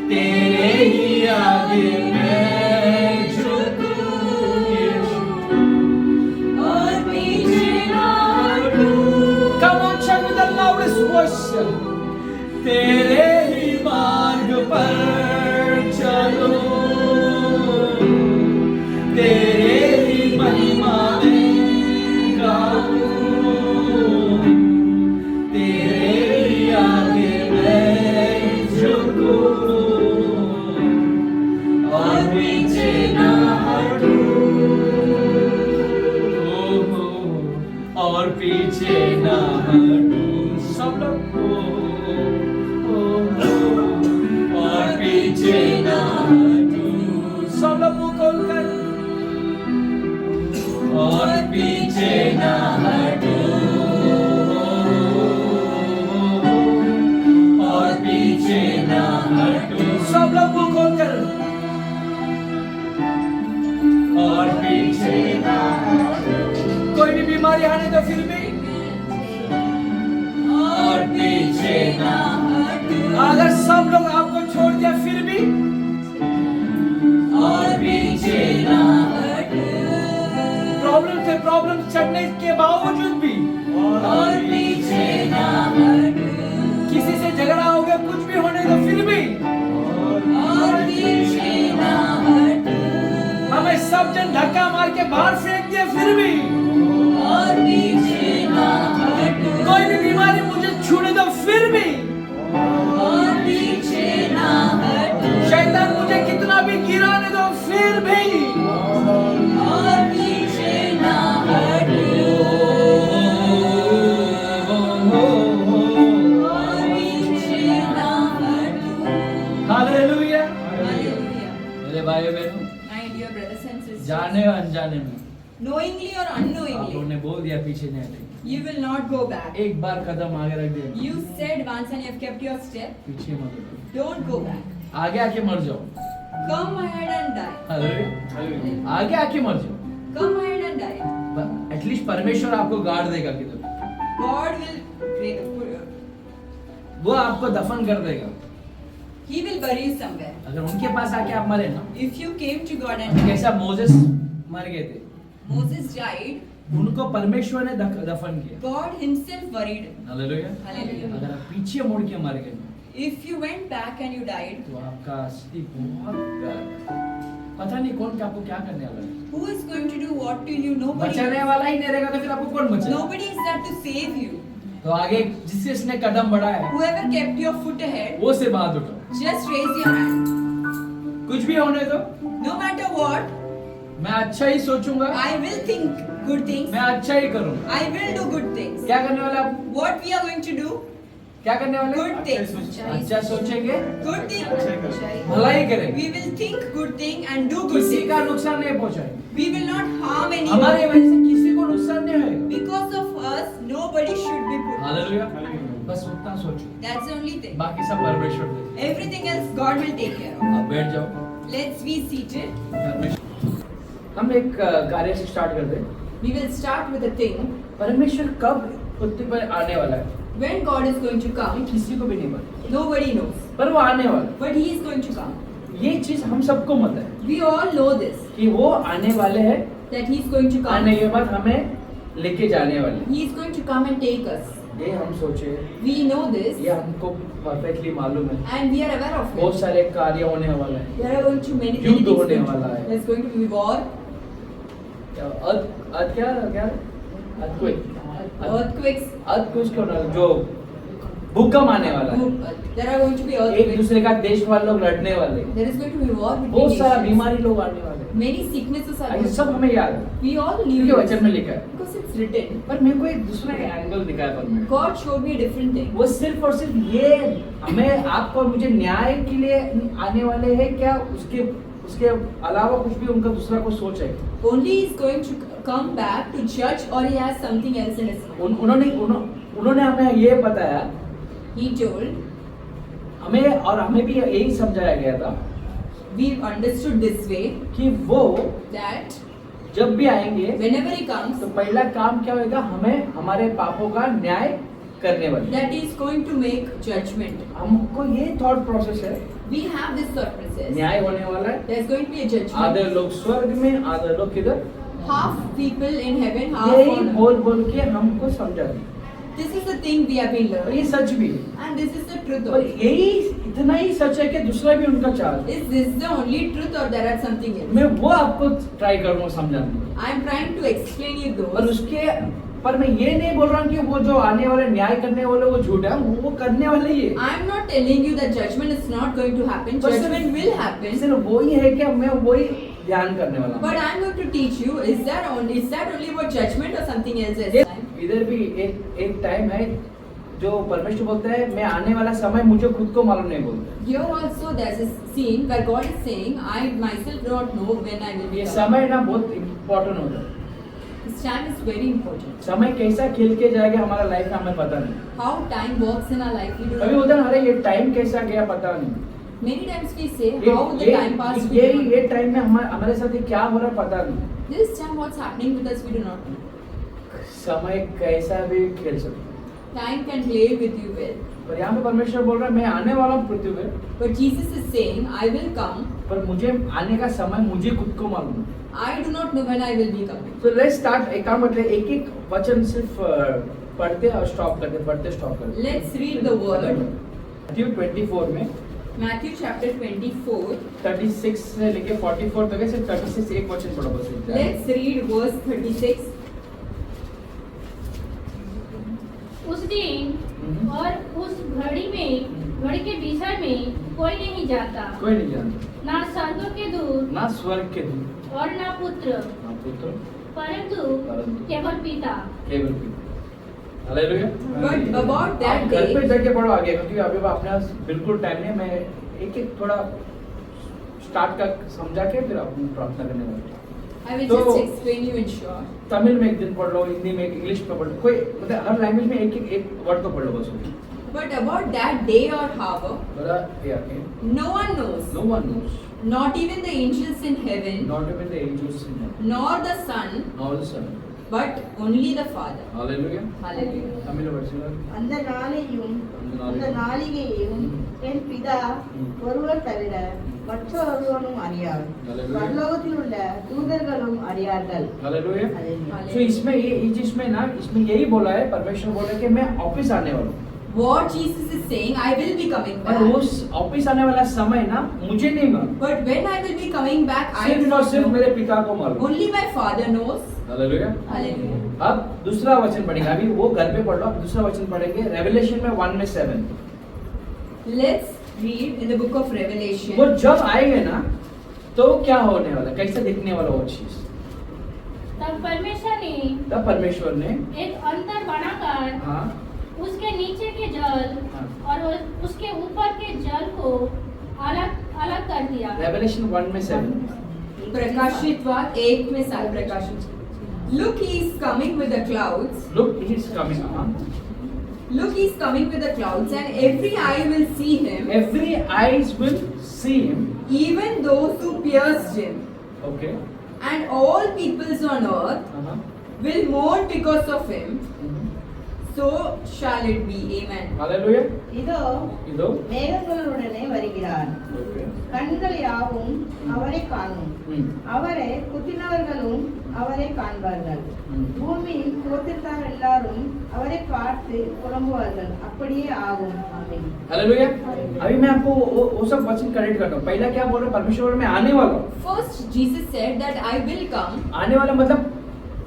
तेरे ही आगे मैं झुकूं यीशु, और पीछे ना हटूं। Come on, chant with the loudest voice. तेरे ही मार्ग पर चलो, तेरे ही महिमा में गाऊं, तेरे ही आगे मैं झुकूं, और पीछे ना हटूं, और पीछे ना हटूं। सब लोग और पीछे ना हटूं। सब लोग मुंह खोल कर, और पीछे ना हटूं, और पीछे ना हटूं। सब लोग मुंह खोल कर, और पीछे ना हटूं। कोई भी बीमारी आने तो फिर भी, और पीछे ना हटूं। अगर सब लोग आपको छोड़ दिया फिर भी, और पीछे ना हटूं। प्रॉब्लम चढ़ने के बावजूद भी, और पीछे ना हटूं। किसी से झगड़ा हो गया, कुछ भी होने तो फिर भी, और पीछे ना हटूं। हमें सब जन धक्का मार के बाहर फेंक दिया फिर भी, और पीछे ना हटूं। कोई भी बीमारी मुझे छूने दो फिर भी, और पीछे ना हटूं। शैतान मुझे कितना भी गिराने दो फिर भी, और पीछे ना हटूं, और पीछे ना हटूं। हालेलुया। मेरे भाइयों बहनों, My dear brothers and sisters, जाने और अनजाने में knowingly or आप unknowingly, लोगों ने बोल दिया पीछे नहीं हटेंगे। you will not go back. एक बार कदम आगे रख दिया, You said once and you have kept your step. पीछे मत हटो। Don't go back. आगे आके मर जाओ। Come ahead and die. Hallelujah. आगे आके मर जाओ। Come ahead and die. At least परमेश्वर आपको गाड़ देगा किधर, God will वो आपको दफन कर देगा। He will bury you somewhere. अगर उनके पास आके आप मरे ना, If you came to God and कैसा मोसेस मर गए थे, Moses died, उनको परमेश्वर ने दफन किया। God himself buried him. Hallelujah. Hallelujah. अगर आप पीछे मुड़ के मर गए If you went back and you died, तो आपका स्थिति बहुत पता नहीं कौन आपको क्या करने वाला है। who is going to do what to you? Nobody. बचाने वाला ही नहीं रहेगा तो फिर आपको कौन बचाएगा? Nobody is there to save you. तो आगे जिसने कदम बढ़ाया है, Whoever kept your foot ahead, वो सिर्फ हाथ उठाओ। just raise your hand. कुछ भी होने दो, No matter what, मैं अच्छा ही सोचूंगा, I will think good things. मैं अच्छा ही करूंगा। I will do good things. क्या करने वाले आप? What we are going to do? क्या करने वाले? Good things. अच्छा सोचेंगे, Good thing. भलाई करेंगे, We will think good thing and do good किसी things. का नुकसान नहीं पहुंचाएंगे। We will not harm anyone. हमारे वजह से किसी को नुकसान नहीं होगा। Because of us, nobody should be put. Hallelujah. बस उतना सोचो, That's the only thing. बाकी सब परमेश्वर दे। Everything else God will take care of. आप बैठ जाओ। Let's be seated. हम एक कार्य से स्टार्ट करते हैं। We will start with a thing. परमेश्वर कब पृथ्वी पर आने वाला है, When God is going to come, किसी को भी नहीं पता, nobody knows. पर वो आने वाला है। But He is going to come. ये चीज हम सबको मत है We all know this. कि वो आने वाले हैं, That He is going to आने come. के बाद हमें लेके जाने वाले हैं। He is going to come and take us. ये हम सोचे, We know this. ये हमको परफेक्टली मालूम है। And we are aware of बहुत it. सारे कार्य होने वाले हैं। There are going to many युद्ध things. होने वाला है। There's going to be war, earthquakes. कुछ जो भूकंप आने वाला है। There are going to be एक earthquakes. दूसरे का देश वाले लोग लड़ने वाले हैं। There is going to be war between बहुत सारा nations. बीमारी लोग आने वाले हैं। Many sicknesses are ये going सब to हमें याद है, We all क्योंकि knew वचन में this. लिखा है। Because it's written. पर मेरे को एक दूसरा एंगल दिखाया परमेश्वर। God showed me a different thing. वो सिर्फ और सिर्फ ये हमें आपको और मुझे न्याय के लिए आने वाले हैं क्या, उसके उसके अलावा कुछ भी उनका दूसरा कोई सोच है? Only He is going to come back to judge, or He has something else in His mind. उन्होंने हमें ये बताया, He told, हमें भी यही समझाया गया था we understood this way कि वो that जब भी आएंगे whenever he comes, तो पहला काम क्या होगा, हमें हमारे पापों का न्याय करने वाले, that he is going to make judgment. हमको ये थॉट प्रोसेस है, We have this thought process. न्याय होने वाला है, There's going to be a आधे judgment. लोग स्वर्ग में, आधे लोग किधर, Half people in heaven, half यही on earth. बोल बोल के हमको समझा दिया, This is the thing we have been और learning, ये सच भी है, and this is the truth और also. यही इतना ही सच है कि दूसरा भी उनका चाल है। Is this the only truth or there are something else? मैं वो आपको ट्राई करूंगा समझाने, I am trying to explain you और those. उसके पर मैं ये नहीं बोल रहा हूँ कि वो जो आने वाले न्याय करने वाले वो झूठ है, वो करने वाले ही है। I am not telling you that judgment is not going to happen. But Judgment will happen. सिर्फ वही है कि मैं वही ध्यान करने वाला हूँ। But I am going to teach you. Is that only about judgment or something else? ये इधर भी एक टाइम है जो परमेश्वर बोलता है, मैं आने वाला समय मुझे खुद को मालूम नहीं बोलता। Here also there's a scene where God is saying, I myself do not know when I will be ये coming. समय ना बहुत इम्पोर्टेंट होता है। This time is very important. समय कैसा खेल के जाएगा हमारा लाइफ में हमें पता नहीं। How time works in our life, we do कभी not होता है, अरे ये टाइम कैसा गया पता नहीं। Many times we say how the time passed. we do not ये टाइम में हमारे साथ ये क्या हो रहा है पता नहीं। know. This time what's happening with us, we do not know. समय कैसा भी खेल सकता है, Time can play with you well. पर यहाँ पे परमेश्वर बोल रहा है मैं आने वाला हूँ पृथ्वी पे, But Jesus is saying, I will come. पर मुझे आने का समय मुझे खुद को मालूम है। I do not know when I will be coming. तो लेट्स स्टार्ट, एक काम करते हैं, एक एक वचन सिर्फ पढ़ते और स्टॉप करते, पढ़ते स्टॉप करते। Let's read the word. मत्ती 24 में Matthew chapter 24. 36 से लेके 44 तक है, सिर्फ 36 एक वचन पढ़ो बस। Let's read verse 36. उस दिन और उस घड़ी के विषय में कोई नहीं जानता, कोई नहीं जानता, ना स्वर्ग के दूत ना स्वर्ग के दूत, और ना पुत्र, ना पुत्र, परंतु परंतु केवल पिता। केवल पिता। हालेलुया। But about that आप घर पे day, जाके पढ़ो आगे, क्योंकि अभी अपने पास बिल्कुल टाइम नहीं है। मैं एक एक थोड़ा स्टार्ट का समझा के फिर अपनी प्रार्थना करने वाला हूँ। I will तो- just explain you in short. Tamil में एक दिन पढ़ लो, हिंदी में, इंग्लिश में पढ़ लो, कोई मतलब हर लैंग्वेज में एक वर्ड तो पढ़ लो बस। But about that day or hour, बड़ा ये आके, no one knows, no one knows, not even the angels in heaven, not even the angels in heaven, nor the Son, nor the Son. but only the Father. Hallelujah. Hallelujah. Tamil word அந்த நாளையும் அந்த அந்த நாளிகையையும் என் பிதா ஒருவர் தவிர மற்ற ஒருவனும் அறியார். Hallelujah. பரலோகத்தில் உள்ள தூதர்களும் அறியார்கள். हालेलुया। Hallelujah. तो इसमें इसमें ना, इसमें यही बोला है, परमेश्वर बोला कि मैं ऑफिस आने वाला हूँ, What Jesus is saying, I will be coming और back. उस ऑफिस आने वाला समय ना मुझे नहीं मालूम, But when I will be coming back, I do सिर्फ और not सिर्फ know. मेरे पिता को मालूम। Only my Father knows. Hallelujah. Hallelujah. अब दूसरा वचन पढ़ेंगे, अभी वो घर पे पढ़ लो, अब दूसरा वचन पढ़ेंगे रेवलेशन में 1 में 7। Let's read in the book of Revelation. वो जब आएंगे ना तो क्या होने वाला, कैसा दिखने वाला वो चीज। तब परमेश्वर ने तब परमेश्वर ने, एक अंतर बनाकर हाँ उसके नीचे के जल हाँ, और उसके ऊपर के जल को अलग अलग कर दिया। रेवलेशन 1 में 7। प्रकाशित वाक्य 1 में 7 प्रकाशित। Look, he is coming with the clouds. Look, he is coming. Look, he is coming with the clouds, and every eye will see him, Every eyes will see him. even those who pierced him. Okay. And all peoples on earth Uh-huh. will mourn because of him. Mhm. So shall it be. Amen. Hallelujah. இதோ இதோ. மேகங்களுடனே வருகிறார். Okay. கண்கள் யாவும் அவரை காணும். Hmm. அவரை குத்தினவர்களும் அவரை காண்பார்கள். Hmm. பூமியின் கோத்திரத்தார் எல்லாரும் அவரை பார்த்து புலம்புவார்கள். அப்படியே ஆகும். ஆமென். Hallelujah. अभी मैं आपको वो सब वचन करेक्ट करता हूँ। पहला क्या बोल रहा है, परमेश्वर में आने वाला हूँ। First, Jesus said that I will come. आने वाला मतलब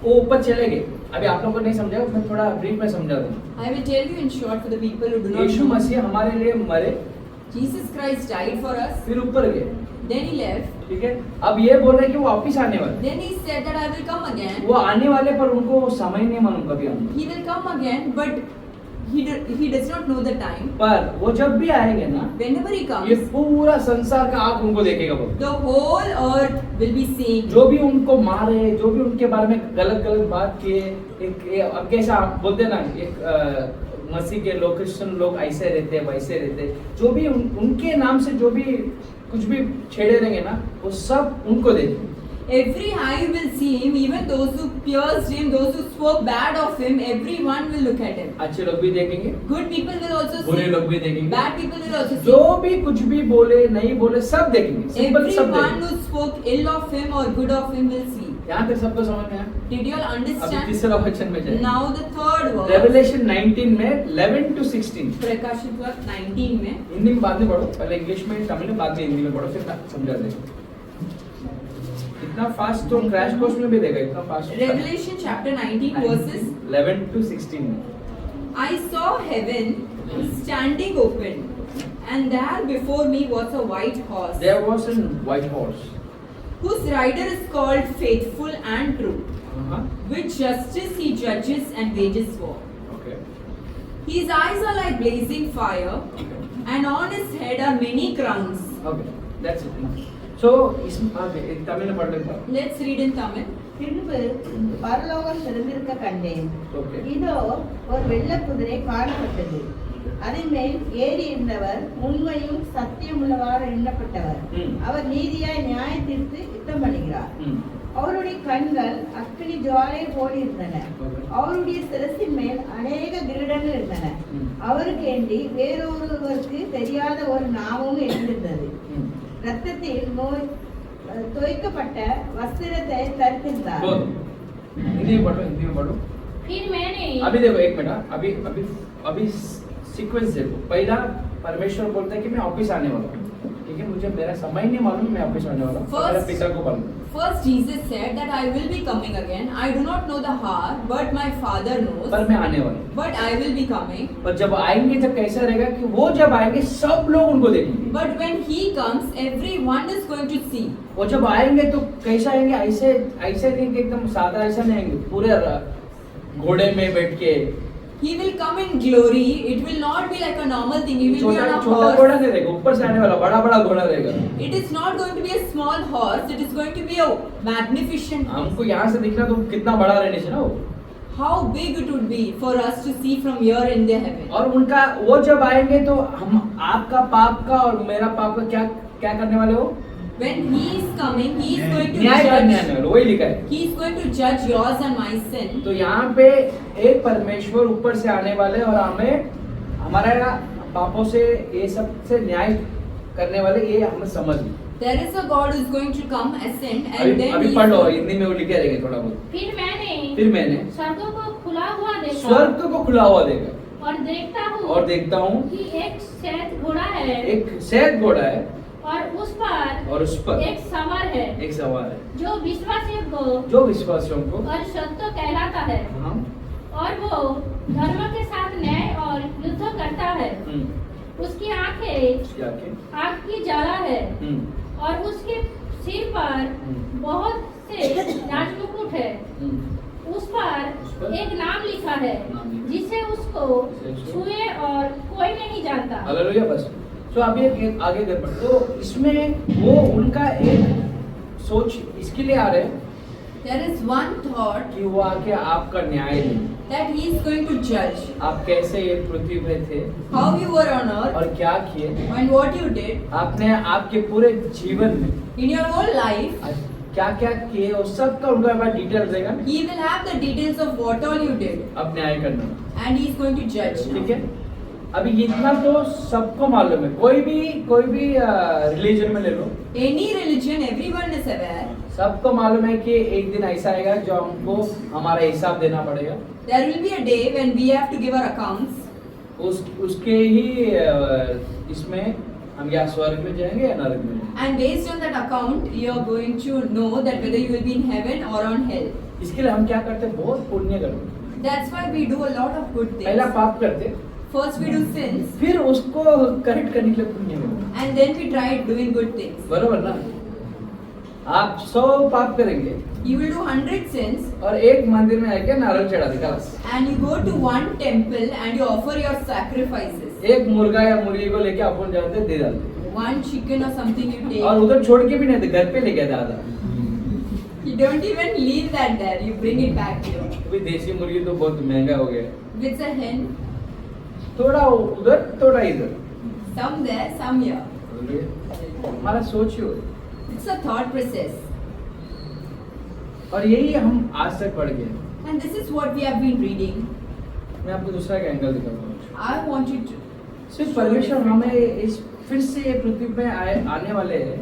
वो ऊपर चले गए। अभी आप लोगों को नहीं समझा, मैं थोड़ा ब्रीफ में समझा दूँ। I will tell you in short for the people who do not Yeshu know. मसीह हमारे लिए मरे, Jesus Christ died for us. फिर ऊपर गए, Then he left. ठीक है। अब ये बोल रहे हैं कि वो वापिस आने वाले। Then he said that I will come again. वो आने वाले पर उनको वो समय नहीं मालूम कभी आने। He will come again, but he does not know the time. पर वो जब भी आएंगे ना, Whenever he ये comes, पूरा संसार का आंख उनको देखेगा वो। the whole earth will be seeing. जो भी उनको मारे, जो भी उनके बारे में गलत गलत बात किए, अब कैसा बोलते ना, एक मसीह के लोग, क्रिश्चियन लोग ऐसे रहते वैसे रहते, जो भी उनके नाम से जो भी कुछ भी छेड़े रहेंगे ना, वो सब उनको देखेंगे। Every eye will see him, even those who pierced him, those who spoke bad of him, everyone will look at him. अच्छे लोग भी देखेंगे, Good people will also बुरे see. लोग भी देखेंगे, Bad people will also see. जो भी कुछ भी बोले नहीं बोले सब देखेंगे, सिंपल सब Everyone देखेंगे। who spoke ill of him or good of him will see. यहाँ तक सबको समझ में आया? Did you all अभी understand? तीसरा वचन में जाए। Now the third verse. Revelation 19 में 11 to 16। प्रकाशित वक्त 19 में. हिंदी में बाद में पढ़ो, पहले इंग्लिश में, तमिल में, बाद में हिंदी में पढ़ो, फिर समझा देगा। इतना फास्ट तो क्रैश कोर्स में भी देगा, इतना fast. Revelation chapter 19 verses. 11 to 16 में। I saw heaven standing open, and there before me was a white horse, There was a white horse. whose rider is called Faithful and True. Uh-huh. With justice he judges and wages war. Okay. His eyes are like blazing fire, and on his head are many crowns. Okay. That's it. So इसमें आगे तमिल में पढ़ लेता हूँ। Let's read in Tamil. பின்பு பரலோகம் திறந்திருக்க கண்டேன். Okay. இதோ ஒரு வெள்ளை குதிரை காணப்பட்டது. அதன் மேல் ஏறி இருந்தவர் உண்மையும் சத்தியமுள்ளவர் எண்ணப்பட்டவர். அவர் நீதியாய் நியாய தீர்த்து யுத்தம் பண்ணுகிறார். அவருடைய கண்கள் அக்கினி ஜுவாலை போல் இருந்தன. அவருடைய சிரசின் மேல் அநேக கிரீடங்கள் இருந்தன. அவருக்கேண்டி வேறொருவருக்கு தெரியாத ஒரு நாமமும் இருந்திருந்தது. ரத்தத்தில் தோய்க்கப்பட்ட வஸ்திரத்தை தரித்திருந்தார். हिंदी में पढ़ो। फिर मैंने अभी देखो एक मिनट, अभी सीक्वेंस देखो। पहला परमेश्वर बोलता है कि मैं ऑफिस आने वाला हूँ, ठीक है? मुझे मेरा समय नहीं मालूम, मैं ऑफिस आने वाला हूँ, मेरे पिता को मालूम। First Jesus said that I will be coming again. I do not know the hour, but my Father knows. पर मैं आने वाला हूँ। But I will be coming. पर जब आएंगे तब कैसा रहेगा कि वो जब आएंगे सब लोग उनको देखेंगे। But when he comes, everyone is going to see. वो जब आएंगे तो कैसा आएंगे? ऐसे नहीं कि एकदम सादा, ऐसा नहीं आएंगे, पूरे घोड़े में बैठ के। He will come in glory. It will not be like a normal thing. He will be on a छोटा घोड़ा horse. नहीं रहेगा, ऊपर से आने वाला बड़ा घोड़ा रहेगा। It is not going to be a small horse. It is going to be a magnificent horse. हमको यहाँ से दिखना तो कितना बड़ा रहने से ना वो। How big it would be for us to see from here in the heaven. और उनका वो जब आएंगे तो हम आपका पाप का और मेरा पाप का क्या करने वाले हो? When he is coming, he is going to न्याय करने आने judge. वाले, वही लिखा है। He is going to judge yours and my sin. तो यहाँ पे एक परमेश्वर ऊपर से आने वाले और हमें हमारा पापों से ये सब से न्याय करने वाले, ये हमें समझ। There is a God who is going to come, ascend, and then अभी he पढ़ लो, is- हिंदी में वो लिखे रहेंगे थोड़ा बहुत। फिर मैंने स्वर्ग स्वर्ग को खुला हुआ देखा को खुला हुआ देगा और देखता देखता हूँ कि एक श्वेत घोड़ा है एक श्वेत घोड़ा है और उस पर एक सवार है एक सवार है जो विश्वासियों को जो विश्वासियों को और सत्य कहलाता है हम और वो धर्म के साथ न्याय और युद्ध करता है। उसकी आंखें आग की ज्वाला है और उसके सिर पर बहुत से राजमुकुट है। उस पर एक नाम लिखा है जिसे उसको छुए और कोई नहीं जानता। हालेलुया। बस तो अभी एक आगे कर पढ़। तो इसमें वो उनका एक सोच इसके लिए आ रहे हैं There is one thought कि वो आके आपका न्याय ले, that he is going to judge आप कैसे ये पृथ्वी पे थे how you were on earth और क्या किए and what you did आपने आपके पूरे जीवन में in your whole life. क्या क्या किए और सब का उनका पास डिटेल रहेगा। He will have the details of what all you did, अब न्याय करना, and he is going to judge. ठीक है। अभी इतना तो सबको मालूम है, कोई भी रिलीजन में ले लो, Any religion, everyone is aware. सबको मालूम है कि एक दिन ऐसा आएगा जो हमको हमारा हिसाब देना पड़ेगा। There will be a day when we have to give our accounts. उसके ही इसमें हम या स्वर्ग में जाएंगे या नरक में जाएंगे। And based on that account, you are going to know that whether you will be in heaven or on hell. इसके लिए हम क्या करते हैं? बहुत पुण्य करते हैं। That's why we do a lot of good पहला things. पाप करते, First we do sins, फिर उसको करेक्ट करने के लिए पुण्य करते, and then we try doing good things. बरोबर ना? आप 100 पाप करेंगे You will do 100 sins, और एक मंदिर में आके नारियल चढ़ा देगा, and you go to one temple and you offer your sacrifices. एक मुर्गा या मुर्गी को लेके अपन जाते दे डालते, One chicken or something you take. और उधर छोड़ के भी नहीं थे, घर पे लेके दादा। You don't even leave that there. You bring it back here. अभी देसी मुर्गी तो बहुत महंगा हो गया, With a hen, थोड़ा उधर थोड़ा इधर। some there, some here. हमारा सोच ही हो, It's a thought process. और यही हम आज तक पढ़ गए। And this is what we have been reading. मैं आपको दूसरा एक एंगल दिखाता हूँ। I want you to. सिर्फ परमेश्वर हमें इस फिर से ये पृथ्वी पे आने वाले हैं,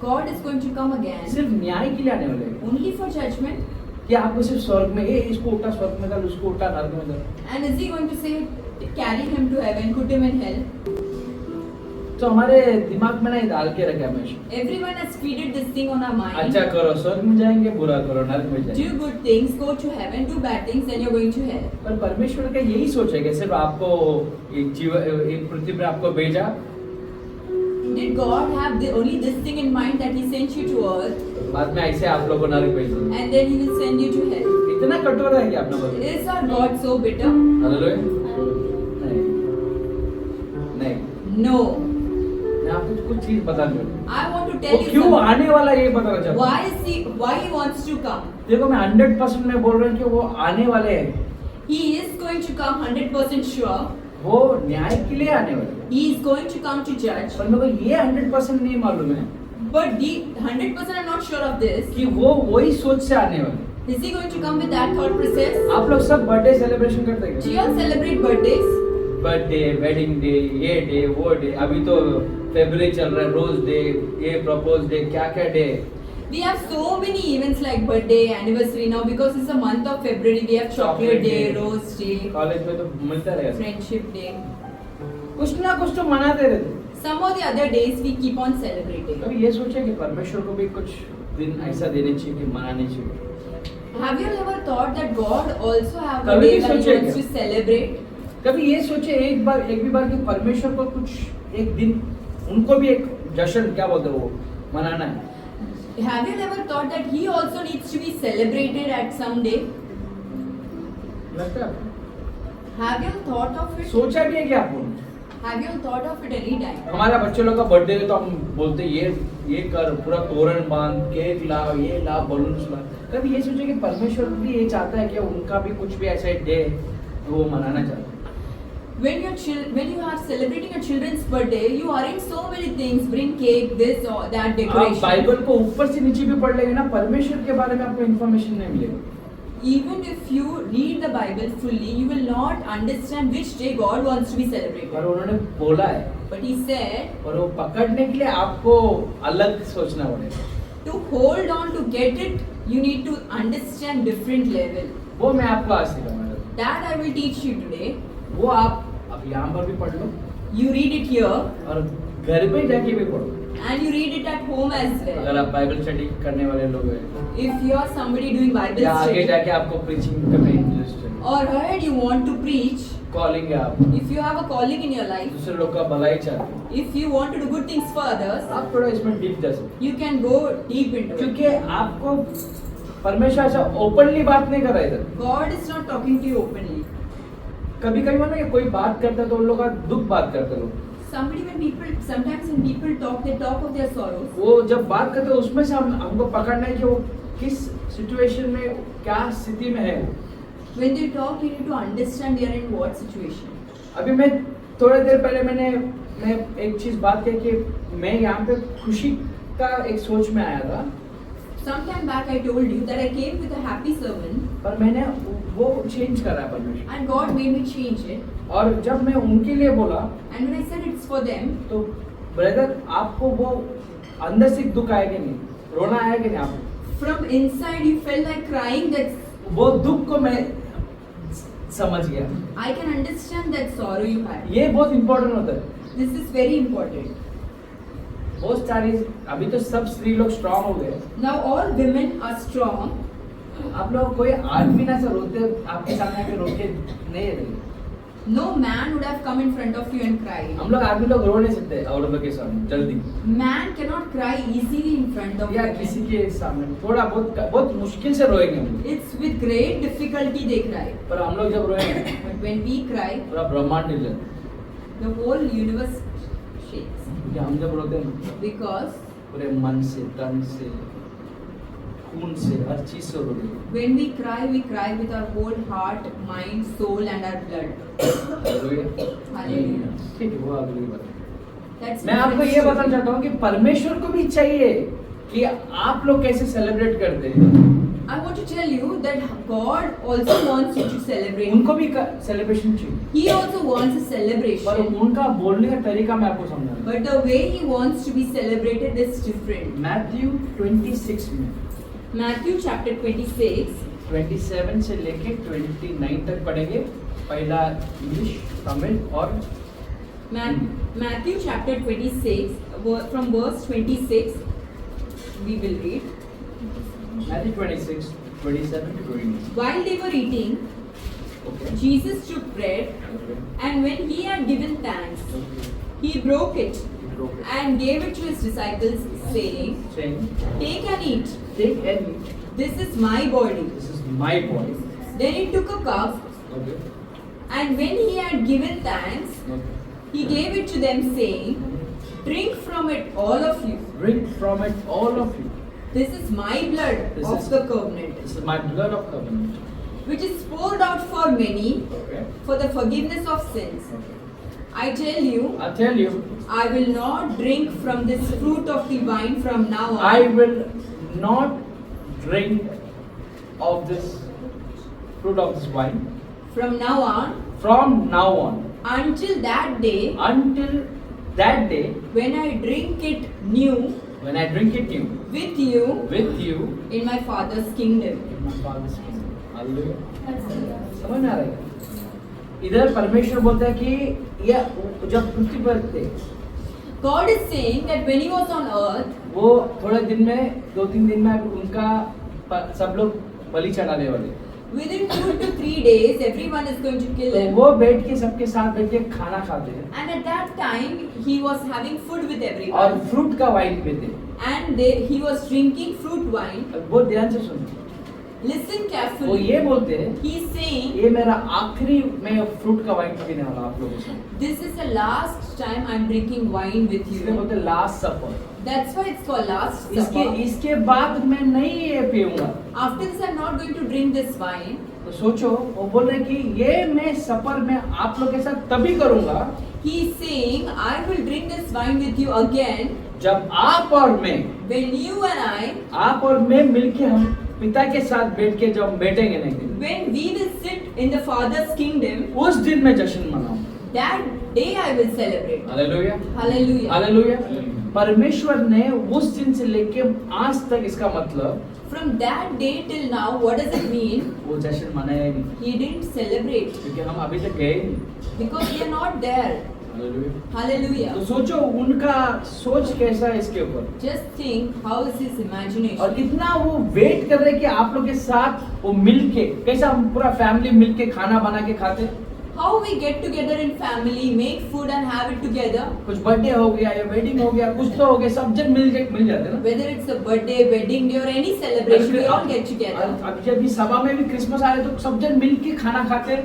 God is going to come again. सिर्फ न्याय के लिए आने वाले हैं। Only for judgment. कि आपको सिर्फ स्वर्ग में ये इसको उठा स्वर्ग में डाल, उसको उठा नरक में डाल। And is he going to say, carry him to heaven, put him in hell? तो हमारे दिमाग में नहीं डाल के रखे हमेशा। Everyone has feeded this thing on our mind. अच्छा करो स्वर्ग में जाएंगे, बुरा करो नरक में जाएंगे। Do good things, go to heaven. Do bad things, and you're going to hell. पर परमेश्वर का यही सोच है कि सिर्फ आपको एक पृथ्वी पे आपको भेजा। Did God have only this thing in mind that He sent you to earth, बाद में ऐसे आप लोगों को नरक भेज दिया। and then He will send you to hell? इतना कठोर है क्या अपना बदल? Is our God so bitter? Hallelujah. नहीं नहीं, No. मैं आपको कुछ चीज बता दूं। I want to वो tell you क्यों something. आने वाला ये बताना चाहता हूँ। Why he wants to come? देखो मैं 100% में बोल रहा हूँ कि वो आने वाले हैं। He is going to come 100% sure. वो न्याय के लिए आने वाले हैं। He is going to come to judge. पर मेरे को ये 100% नहीं मालूम है But 100% I'm not sure of this. कि वो वही सोच से आने वाले हैं। Is he going to come with that thought process? आप लोग सब बर्थडे सेलिब्रेशन करते हैं Do क्या? you all celebrate birthdays? Birthday, wedding day, ये डे, वो डे, अभी तो फरवरी चल रहा है, रोज डे, ये प्रपोज डे, क्या क्या day. We have so many events like birthday, anniversary now because it's the month of February. We have chocolate day, rose day, college में तो मिलता रहेगा। friendship day. कुछ ना कुछ तो मनाते रहते। Some of the other days we keep on celebrating. कभी ये सोचा कि परमेश्वर को भी कुछ दिन ऐसा देने चाहिए कि मनाने चाहिए। Have you ever thought that God also have a कभी day भी that He सोचे wants क्या? to celebrate? कभी ये सोचे एक भी बार कि परमेश्वर को कुछ एक दिन उनको भी एक जश्न क्या बोलते हैं वो मनाना है। Have you ever thought that He also needs to be celebrated at some day? लगता है आपको? Have you thought of it? सोचा भी है क्या आपको? Have you thought of it any time? हमारा बच्चे लोग का बर्थडे है तो हम बोलते हैं ये कर, पूरा तोरण बांध, केक लाओ, ये ला, बलून्स ला। कभी ये सोचे कि परमेश्वर भी ये चाहता है कि उनका भी कुछ भी ऐसा डे वो मनाना चाहता है। When you are celebrating your children's birthday, you arrange so many things, bring cake, this or that आप decoration. बाइबल को ऊपर से नीचे भी पढ़ लेंगे ना, परमेश्वर के बारे में आपको इन्फॉर्मेशन नहीं मिलेगा। Even if you read the Bible fully, you will not understand which day God wants to be और celebrated. उन्होंने बोला है But He said, और वो पकड़ने के लिए आपको अलग सोचना पड़ेगा। to hold on to get it, you need to understand different level. वो मैं आपको आज सिखाऊंगा। That I will teach you today. वो आप अब यहाँ पर भी पढ़ लो You read it here और घर पे जाके भी पढ़ो। and you read it at home as well. अगर आप बाइबल स्टडी करने वाले लोग हैं If you are somebody doing Bible या आगे study जाके आपको प्रीचिंग करने इंटरेस्ट है, or ahead you want to preach, calling है आप if you have a calling in your life, दूसरे लोग का भलाई चाहते हैं, if you want to do good things for others, आप थोड़ा इसमें डीप जा सकते you can go deep into हैं। it. क्योंकि आपको परमेश्वर ऐसा ओपनली बात नहीं कर रहा है इधर। God is not talking to you openly. कभी कभी होता है कि कोई बात करता है तो उन लोग का दुख बात करते हैं लोग। Sometimes when people talk, they talk of their sorrows. वो जब बात करते हैं उसमें से हमको पकड़ना है कि वो किस सिचुएशन में क्या स्थिति में है। When they talk, you need to understand they are in what situation. अभी मैं थोड़ी देर पहले मैं एक चीज बात की कि मैं यहाँ पे खुशी का एक सोच में आया था, Some time back I told you that I came with a happy sermon पर मैंने वो चेंज करा है परमेश्वर। and God made me change it. और जब मैं उनके लिए बोला And when I said it's for them, तो ब्रदर आपको वो अंदर से दुख आया कि नहीं, रोना आया कि नहीं आपको? from inside you felt like crying. That वो दुख को मैं समझ गया। I can understand that sorrow you had. ये बहुत इम्पोर्टेंट होता है। This is very important. बहुत सारी अभी तो सब स्त्री लोग स्ट्रांग हो गए। Now all women are strong. आप लोग कोई आदमी ना से रोते आपके सामने आके रोके नहीं रहे। No man would have come in front of you and cried. हम लोग आदमी लोग रो नहीं सकते औरतों के सामने जल्दी, Man cannot cry easily in front of या women. किसी के सामने थोड़ा बहुत मुश्किल से रोएंगे हम लोग। It's with great difficulty they cry. पर हम लोग जब रोएंगे But when we cry, पूरा ब्रह्मांड हिल जाता है। the whole universe shakes. क्योंकि हम जब रोते हैं Because पूरे मन से, तन से, खून से, हर चीज से रोते हैं। when we cry with our whole heart, mind, soul and our blood. Hallelujah. Hallelujah. ठीक है, वो अगली बात है। That's मैं आपको different ये story. बताना चाहता हूँ कि परमेश्वर को भी चाहिए कि आप लोग कैसे सेलिब्रेट करते हैं। I want to tell you that God also wants you to celebrate. उनको भी सेलिब्रेशन चाहिए, He also wants a पर celebration. उनका बोलने का तरीका मैं आपको समझाऊंगा। But the way He wants to be celebrated is different. Matthew 26 में Matthew chapter 26. 27 से लेके 29 तक पढ़ेंगे। पहला इंग्लिश, तमिल और Matthew chapter 26, from verse 26, we will read. Matthew 26, 27 to 29। While they were eating, okay Jesus took bread, and when He had given thanks, He broke it and gave it to His disciples, saying, Take and eat. Take and eat, This is my body. This is my body. Then He took a cup, okay and when He had given thanks, He gave it to them, saying, Drink from it, all of you. Drink from it all of you, This is my blood This of is- the covenant, this is my blood of covenant. which is poured out for many okay for the forgiveness of sins. I tell you, I tell you, I will not drink from this fruit of the vine from now on. I will not drink of this fruit of this wine From now on, from now on until that day until that day when I drink it new when I drink it new with you with you in my Father's kingdom. in my Father's kingdom। Hallelujah. समझ में आ रहा है? इधर परमेश्वर बोलता है कि यह जब पृथ्वी पर थे, God is saying that when He was on earth, वो थोड़े दिन में 2-3 दिन में उनका सब लोग बलि चढ़ाने वाले, within 2 to 3 days, everyone is going to kill तो Him. वो बैठ के सबके साथ बैठ के खाना खाते हैं And at that time, He was having food with और everyone. फ्रूट का वाइन पीते। And He was drinking fruit wine. बहुत ध्यान से सुनो, Listen वो carefully. ये बोलते हैं He's saying, ये मेरा आखिरी मैं फ्रूट का वाइन पीने वाला आप लोगों से, this is the last time I'm drinking wine with इसलिए you. बोलते last suffer. That's why it's called last इसके supper. इसके बाद मैं नहीं ये पीऊंगा। After this, I'm not going to drink this wine. तो सोचो, वो बोल रहे कि ये मैं सफर में आप लोग के साथ तभी करूंगा He's saying, I will drink this wine with you again जब आप और मैं, when you and I, आप और मैं मिलके हम पिता के साथ बैठ के जब बैठेंगे नहीं, when we will sit in the Father's kingdom, उस दिन मैं जश्न मनाऊंगा। that day I will celebrate. Hallelujah, Hallelujah. Hallelujah. परमेश्वर ने उस दिन से लेके आज तक, इसका मतलब From that day till now, what does it mean? वो जश्न मनाया ही नहीं, He didn't celebrate क्योंकि हम अभी तक गए ही नहीं। because we are not there. Hallelujah. Hallelujah. तो सोचो उनका सोच कैसा है इसके ऊपर, Just think how is his और imagination. कितना वो वेट कर रहे कि आप लोग के साथ वो मिलके, कैसा हम पूरा फैमिली मिलके खाना बना के खाते। How we get together in family, make food and have it together. कुछ बर्थडे हो गया या वेडिंग हो गया, कुछ तो हो गया, सब जन मिल जाते ना। Whether it's a birthday, wedding day or any celebration, we all get together. अब जब भी सभा में भी क्रिसमस आ रहे तो सब जन मिलके खाना खाते।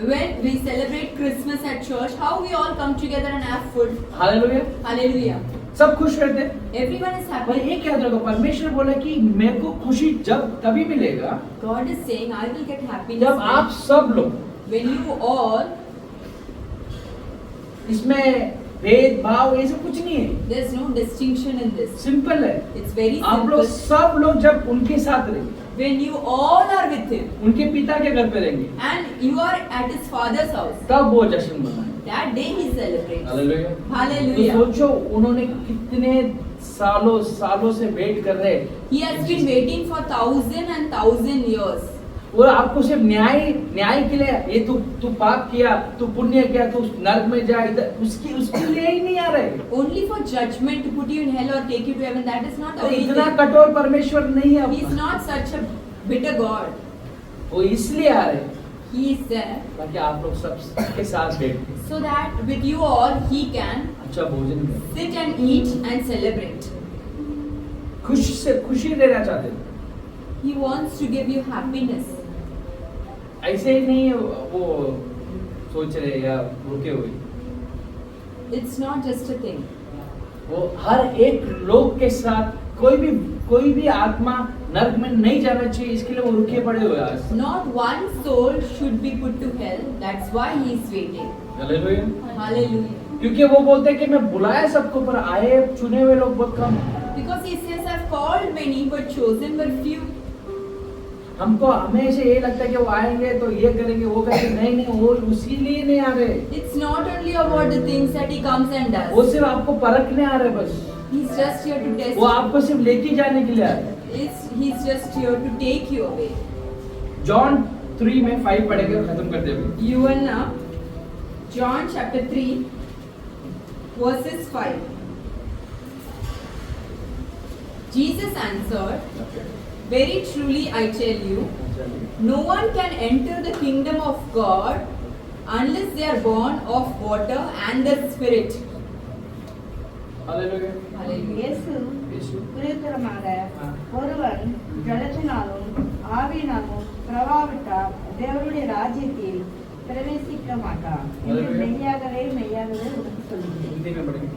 When we celebrate Christmas at church, how we all come together and have food. Hallelujah. Hallelujah. सब खुश रहते। Everyone is पर happy. एक याद रखो, परमेश्वर बोला कि मेरे को खुशी जब तभी मिलेगा God is saying, I will get happiness जब आप सब लोग, when you all, इसमें भेदभाव ये सब कुछ नहीं है, there's no distinction in this. Simple है। It's very आप लोग simple. सब लोग जब उनके साथ रहेंगे, When you all are with Him उनके पिता के घर पे रहेंगे, and you are at His Father's house, तब वो जश्न मनाएंगे। that day He celebrates. Hallelujah. तो Hallelujah. सोचो उन्होंने कितने सालों से वेट कर रहे हैं। He has been waiting for 1,000 years. वो आपको सिर्फ न्याय के लिए, ये तू पाप किया, तू पुण्य किया, तू नरक में जा, इधर उसके लिए ही नहीं आ रहे। Only for judgment to put you in hell or take you to heaven. That is not तो the way. इतना कठोर परमेश्वर नहीं है He is आपका। not such a bitter God. वो इसलिए आ रहे हैं He is there ताकि आप लोग सबके साथ बैठ के so that with you all He can अच्छा भोजन करें, sit and eat and celebrate. खुशी देना चाहते हैं। He wants to give you happiness. ऐसे ही नहीं वो सोच रहे या रुके हुए, It's not just a thing. वो हर एक लोग के साथ कोई भी आत्मा नरक में नहीं जाना चाहिए, इसके लिए वो रुके पड़े हुए आज। Not one soul should be put to hell. That's why He is waiting. Hallelujah. Hallelujah. क्योंकि वो बोलते हैं कि मैं बुलाया सबको पर आए चुने हुए लोग बहुत कम। Because He says, I've called many but chosen but few. हमको हमेशा ये लगता है कि वो आएंगे तो ये करेंगे वो करेंगे, नहीं वो उसी लिए नहीं आ रहे, It's not only about the things that he comes and वो does. सिर्फ आपको परखने आ रहे बस, He's just here to test वो you. आपको सिर्फ लेके जाने के लिए आ रहे। He's just here to take you away. John 3 में 5 पढ़ेंगे खत्म कर देंगे। You and now, John chapter 3, verses 5. Jesus answered, "Very truly I tell you, no one can enter the kingdom of God unless they are born of water and the Spirit." Hallelujah. Hallelujah. இயேசு குறித்தரமாக ஒருவன் ஜலத்தினாலும் ஆவியினாலும் பிரவாவிட்டால் தேவனுடைய ராஜ்யத்தில் பிரவேசிக்க மாட்டான் என்று மெய்யாகவே உனக்கு சொல்லுகிறேன். हिंदी में पढ़ेंगे।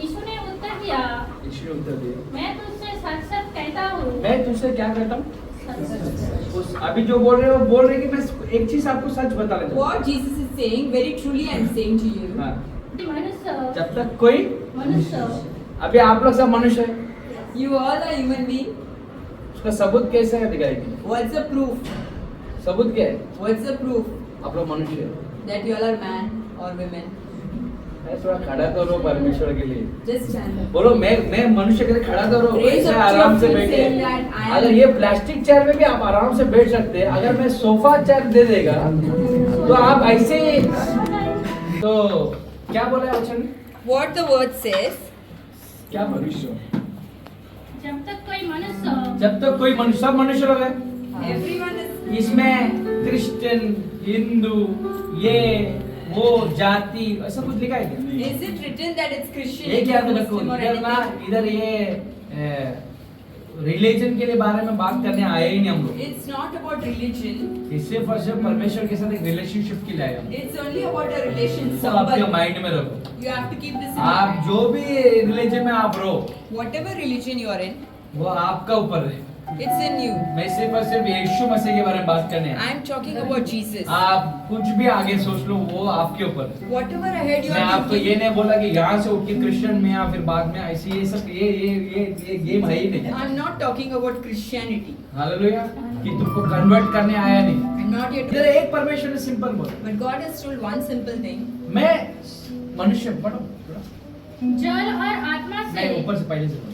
यीशु ने उत्तर दिया, यीशु ने उत्तर दिया, मैं तुझसे सच सच कहता हूँ, मैं तुझसे क्या कहता हूँ? सच सच उस अभी जो बोल रहे हो बोल रहे कि मैं एक चीज आपको सच बता लेता हूँ। What Jesus is saying, very truly I am saying to you. हाँ, मनुष्य जब तक कोई मनुष्य अभी आप लोग सब मनुष्य है, You all are human beings. उसका सबूत कैसे है दिखाएंगे? What's the proof? सबूत क्या है? What's the proof आप लोग मनुष्य है। that you all are man or women? मैं थोड़ा खड़ा तो रहो परमेश्वर के लिए, Just stand up. बोलो मैं मनुष्य के लिए खड़ा तो रहो, Raise ऐसे up आराम से your feet बैठे। saying that I am- अगर ये प्लास्टिक चेयर में भी आप आराम से बैठ सकते हैं, अगर मैं सोफा चेयर दे देगा तो आप ऐसे तो क्या बोला है वचन में? What the word says, क्या मनुष्य? जब तक कोई मनुष्य जब तक कोई मनुष्य, सब मनुष्य लोग हैं everyone is इसमें, क्रिश्चियन, हिंदू, ये वो जाति ऐसा कुछ लिखा है क्या? Is it written that it's Christian? ये क्या रखो Muslim or इधर ना, anything? इधर ये रिलीजन के लिए बारे में बात करने आए ही नहीं हम लोग। It's not about religion. ये सिर्फ और सिर्फ परमेश्वर के साथ एक रिलेशनशिप के लिए आए हम। It's only about a relation. सब आपके Somebody. माइंड में रखो, You have to keep this in आप mind. जो भी रिलीजन में आप रहो Whatever religion you are in, वो आपका ऊपर है। it's in you. मैं सिर्फ और सिर्फ यीशु मसीह के बारे में बात करने आया। I am talking about Jesus. आप कुछ भी आगे सोच लो वो आपके ऊपर है। Whatever ahead you मैं are आपको ये thinking, नहीं बोला कि यहाँ से उठ के क्रिश्चियन में या फिर बाद में ऐसी ये सब ये गेम है ही नहीं। I'm not talking about Christianity. Hallelujah, कि तुमको कन्वर्ट करने आया नहीं। I'm not yet. इधर एक परमेश्वर ने सिंपल बोला, But God has told one simple thing. मैं मनुष्य पढ़ो, जल और आत्मा से मैं ऊपर से पहले से बोला।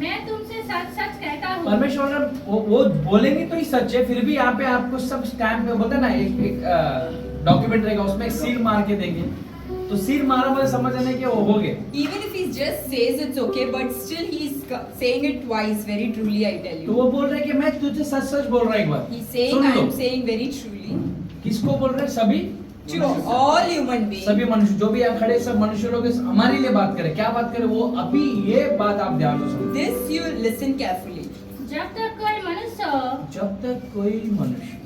मैं तुमसे सच सच कहता हूँ। परमेश्वर ने वो बोलेंगे तो ही सच है, फिर भी यहाँ पे आपको सब स्टैम्प पे बोलते हैं ना, एक डॉक्यूमेंट रहेगा उसमें एक सील मार के देंगे, तो सील मारा मतलब समझ आने के वो हो गए। Even if he just says it's okay, but still he's saying it twice. Very truly, I tell तो you. वो बोल रहे कि मैं तुझे सच सच बोल रहा हूँ एक बार। He's saying, soon I low, am saying very truly. किसको बोल रहे हैं? सभी To all human beings. सभी मनुष्य जो भी यहाँ खड़े सब मनुष्य लोग हमारे लिए बात करें, क्या बात करें वो अभी ये बात आप ध्यान से सुनो। This you listen carefully. जब तक कोई मनुष्य जब तक कोई मनुष्य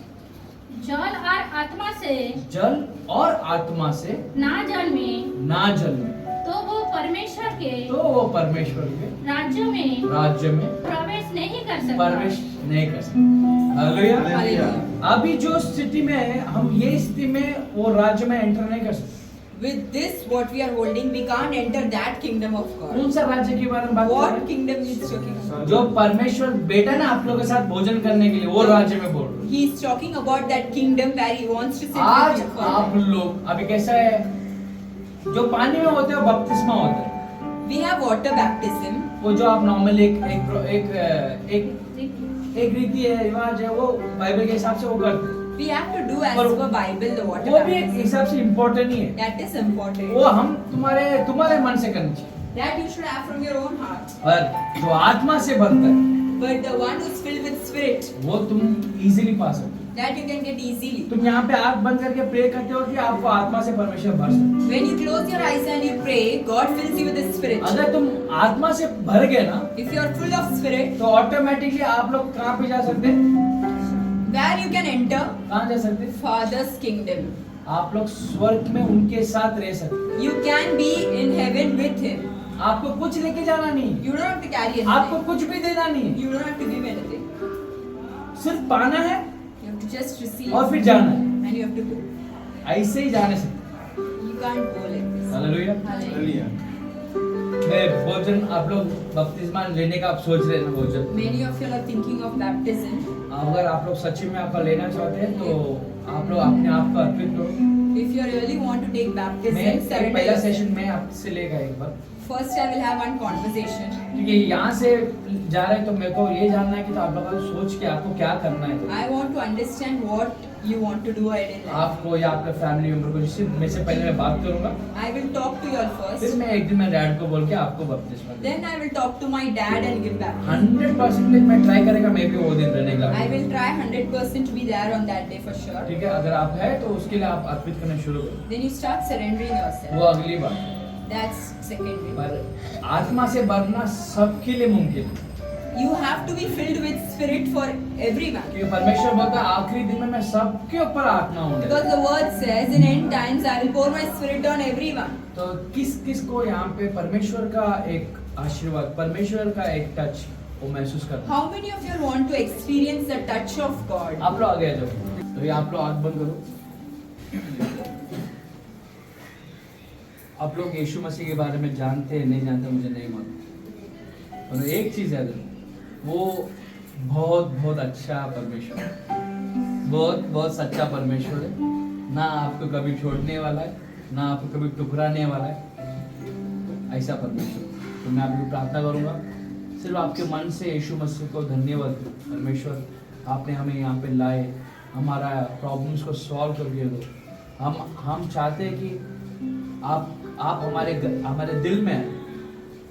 जल और आत्मा से जल और आत्मा से ना जन्मे ना जन्मे तो वो परमेश्वर के तो वो परमेश्वर के राज्य में राज्य में प्रवेश नहीं कर सकता। प्रवेश नहीं कर सकते। हालेलुया। Hallelujah. अभी जो स्थिति में है हम ये स्थिति में वो राज्य में एंटर नहीं कर सकते। With this, what we are holding, we can't enter that kingdom of God. कौन सा राज्य के बारे में बात कर What रहे हैं? kingdom is talking about? जो परमेश्वर बेटा ना आप लोगों के साथ भोजन करने के लिए वो राज्य में बोल रहे हैं। He is talking about that kingdom where he wants to sit आज with you for आप life. लोग अभी कैसा है, जो पानी में होते हैं वो बपतिस्मा होता है, We have water baptism. वो जो आप नॉर्मल एक रीति है रिवाज है वो बाइबल के हिसाब से वो करते हैं, We have to do as पर per Bible the water वो भी एक baptism. हिसाब से इम्पोर्टेंट नहीं है, That is important. वो हम तुम्हारे मन से करनी चाहिए। That you should have from your own heart. पर जो आत्मा से भरता है But the one who is filled with spirit, वो तुम इजीली पा सकते हो। that you can get easily. तुम यहाँ पे आंख बंद करके प्रे करते हो कि आपको आत्मा से परमेश्वर भर सकते When you close your eyes and you pray, God fills you with the हो। spirit. अगर तुम आत्मा से भर गए ना If you are full of spirit, तो ऑटोमेटिकली आप लोग कहाँ पे जा सकते हैं? where you can enter कहाँ जा सकते हैं? Father's kingdom. आप लोग स्वर्ग में उनके साथ रह सकते हैं। You can be in heaven with him. आपको कुछ लेके जाना नहीं, You don't have to carry आपको anything. कुछ भी देना नहीं, You don't have to give anything. सिर्फ पाना है You have to just receive. और फिर जाना है, And you have to go. ऐसे ही जाने से। You can't go like this. Hallelujah. Hallelujah. मैं भोजन आप लोग बपतिस्मा लेने का आप सोच रहे हैं ना भोजन, Many of you are thinking of baptism. अगर आप लोग सच्ची में आपका लेना चाहते हैं तो आप लोग अपने आप को अर्पित करो। If you really want to take मैं baptism, एक surrender पहला yourself. सेशन में आपसे लेगा एक बार, First, I will have one conversation. क्योंकि यहाँ से जा रहे हैं तो मेरे को ये जानना है कि तो आप लोग सोच के आपको क्या करना है। I want to understand what you want to do ahead in life. आपको या आपके फैमिली मेंबर को, जिससे मैं से पहले मैं बात करूंगा, I will talk to you all फिर first. मैं एक दिन मैं डैड को बोल के आपको बपतिस्मा दूंगा। Then I will talk to my dad and give baptism. 100% मैं ट्राई करेगा, मैं भी वो दिन रहने का। I will try 100% to be there on that day for sure. ठीक है, अगर आप है तो उसके लिए आप अर्पित करना शुरू करो, Then you start surrendering वो yourself. अगली बात। That's secondary. पर आत्मा से भरना सबके लिए मुमकिन है, You have to be filled with spirit for everyone. क्योंकि परमेश्वर बोलता है आखिरी दिन में मैं सबके ऊपर आत्मा हूँ। Because the word says in end times I will pour my spirit on everyone. तो किस किस को यहाँ पे परमेश्वर का एक आशीर्वाद, परमेश्वर का एक टच वो महसूस करना? How many of you want to experience the touch of God? आप लोग आगे आ जाओ, तो ये आप लोग आँख बंद करो। आप लोग यीशु मसीह के बारे में जानते हैं नहीं जानते मुझे नहीं मालूम, पर एक चीज़ है, वो बहुत बहुत अच्छा परमेश्वर है, बहुत बहुत सच्चा परमेश्वर है। ना आपको कभी छोड़ने वाला है, ना आपको कभी टुकराने वाला है, ऐसा परमेश्वर। तो मैं आपको प्रार्थना करूँगा, सिर्फ आपके मन से यीशु मसीह को धन्यवाद दो। परमेश्वर आपने हमें यहाँ पे लाए, हमारा प्रॉब्लम्स को सॉल्व करके दो। हम चाहते हैं कि आप हमारे दिल में हैं,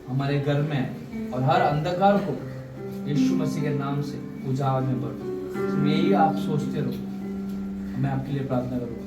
हमारे घर में हैं, और हर अंधकार को यीशु मसीह के नाम से उजाड़ में भरो। यही आप सोचते रहो, मैं आपके लिए प्रार्थना करूँगा।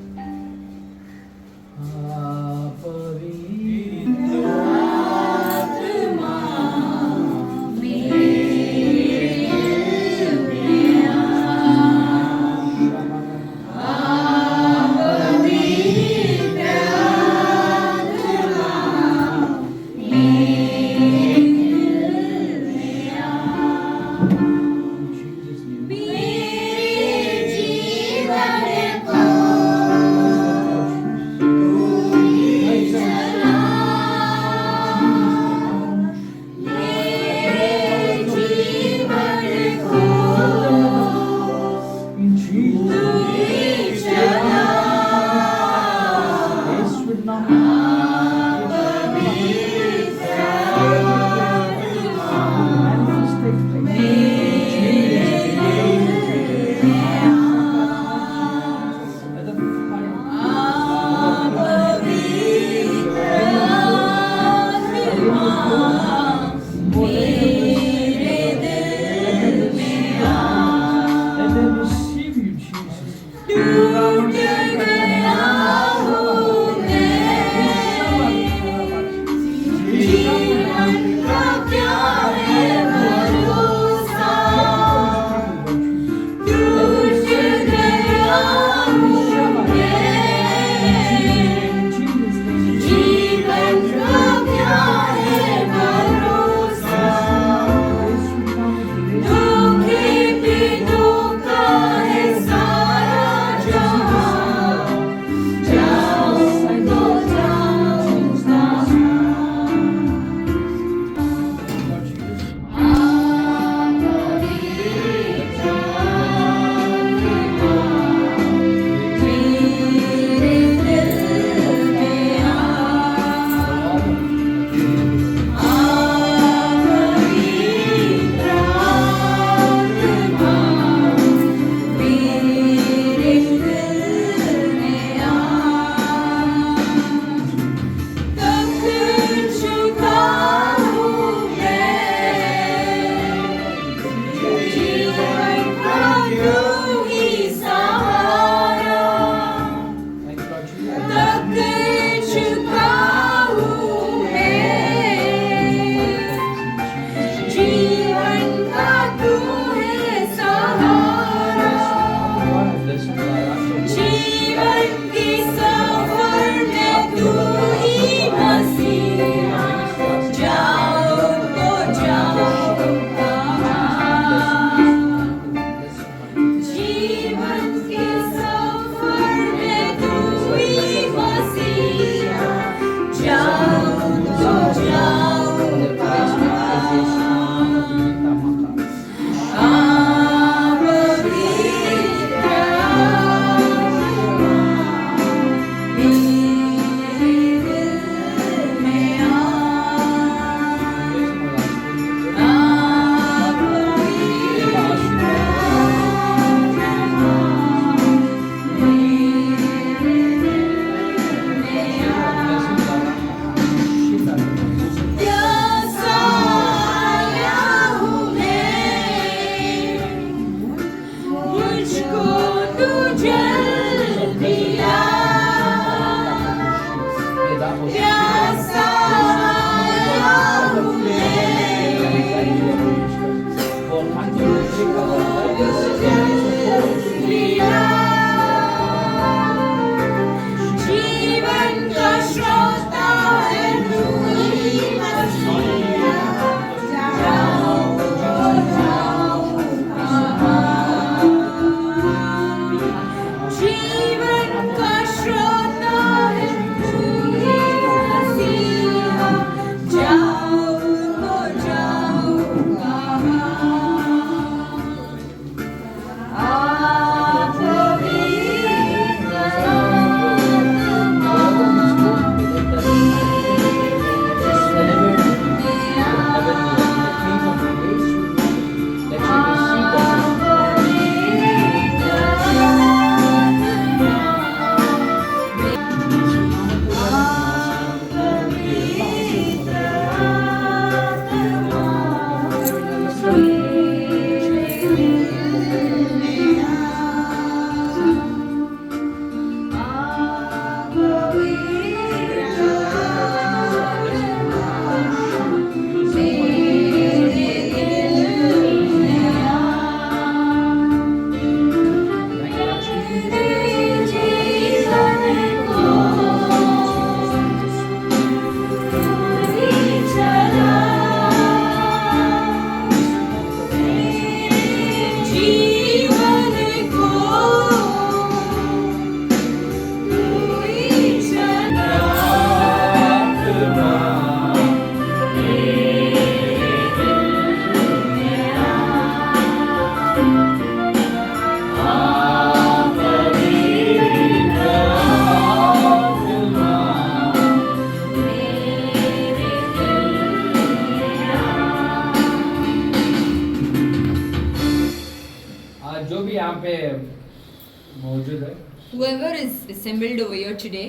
Whoever is assembled over here today,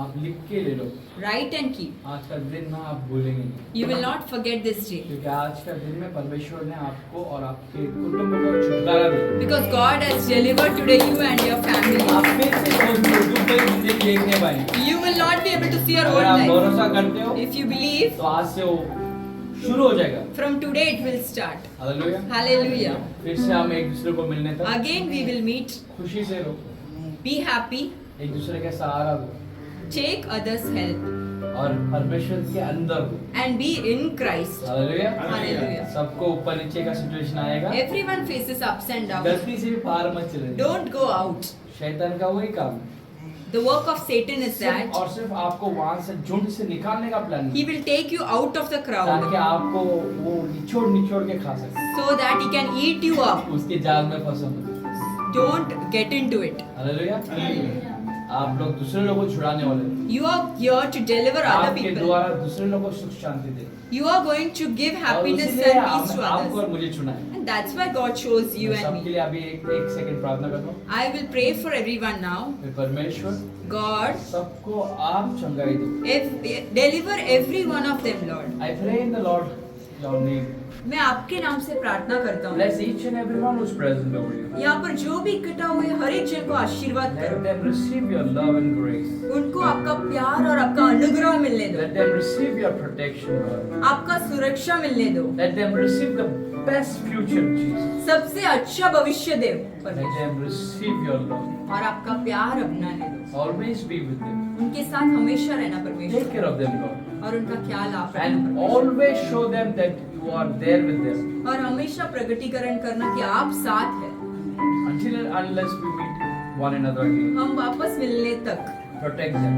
आप लिख के ले लो, write and keep. आज का दिन ना आप भूलेंगे नहीं, You will not forget this day. क्योंकि आज का दिन में परमेश्वर ने आपको और आपके कुटुंब को छुटकारा दिया। Because God has delivered today you and your family. आप फिर से दुख भरी जिंदगी देखने पाएंगे। You will not be able to see your अगर own आप life. भरोसा करते हो If you believe, तो आज से वो शुरू हो जाएगा। from today it will start. Hallelujah. Hallelujah. फिर से हम एक दूसरे को मिलने तक Again we will meet. खुशी से रहो, Be happy. एक दूसरे के सहारा दो Take others' help. और परमेश्वर के अंदर हो। And be in Christ. Hallelujah. Hallelujah. सबको ऊपर नीचे का सिचुएशन आएगा, Everyone faces ups and downs. गलती से भी पार मत चले। Don't go out. शैतान का वही काम है। The work of Satan is सिर्फ that और सिर्फ आपको वहां से झुंड से निकालने का plan he will take you out of the ताकि crowd आपको वो निचोड़ के खा सके, so that he can eat you up. उसके जाल में फंसो मत। Don't get into it. Hallelujah. आप लोग दूसरे लोगों को छुड़ाने वाले हैं। You are here to deliver other आपके people. द्वारा दूसरे लोगों को सुख शांति दे। You are going to give और happiness इसीलिए and peace to आपको और others. मुझे चुना है। And that's why God chose you मैं and सबके me. लिए अभी एक सेकंड प्रार्थना करता हूँ। I will pray for everyone now. मैं परमेश्वर God, सबको आप चंगाई दो। deliver every one of them, Lord. I pray in the Lord your name. मैं आपके नाम से प्रार्थना करता हूँ। Bless each and everyone who's present over here. यहाँ पर जो भी इकट्ठा हुए हर एक जन को आशीर्वाद Let करो। them receive your love and grace. उनको आपका प्यार और आपका अनुग्रह मिलने दो। Let them receive your protection, Lord. आपका सुरक्षा मिलने दो। Let them receive the best future, Jesus. सबसे अच्छा भविष्य दे Let परमेश्वर। them receive your love. और आपका प्यार अपनाने दो। Always be with them. उनके साथ हमेशा रहना Take परमेश्वर care of them, Lord. और उनका ख्याल आप रखना And परमेश्वर। always show them that you are there with them. और हमेशा प्रकटीकरण करना कि आप साथ हैं। Until and unless we meet one another again. हम वापस मिलने तक Protect them.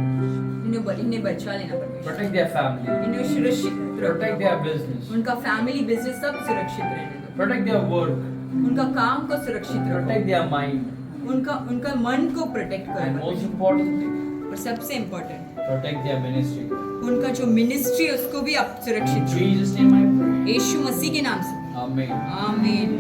इन्हें बचा लेना परमेश्वर। Protect their family. इन्हें सुरक्षित Protect रखो। their business. उनका फैमिली बिजनेस सब सुरक्षित रहने दो। Protect their work. उनका काम को सुरक्षित Protect रखो। their mind. उनका मन को प्रोटेक्ट And करो। most importantly, और सबसे इम्पोर्टेंट protect their ministry. उनका जो मिनिस्ट्री है उसको भी आप In सुरक्षित रखो। Jesus' name I pray. यीशु मसीह के नाम से Amen. आमीन।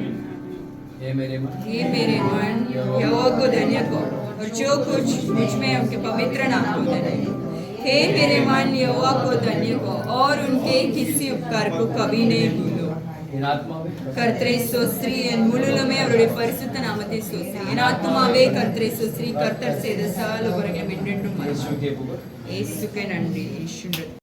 हे मेरे मन, हे मेरे मन यहोवा को धन्य करो और जो कुछ मुझ में है उनके पवित्र नाम को धन्य करो। हे मेरे मन यहोवा को धन्य करो और उनके किसी उपकार को कभी नहीं भूलो। என் ஆத்மாவே கர்த்தரை ஸ்தோத்திரி, என் முழு உள்ளமே அவருடைய பரிசுத்த நாமத்தை ஸ்தோத்திரி. என் ஆத்துமாவே கர்த்தரை ஸ்தோத்திரி, கர்த்தர் செய்த சகல உபகாரங்களையும் என்றென்றும் மறவாதே. இயேசுவே புகழ். இயேசுவுக்கே நன்றி. இயேசு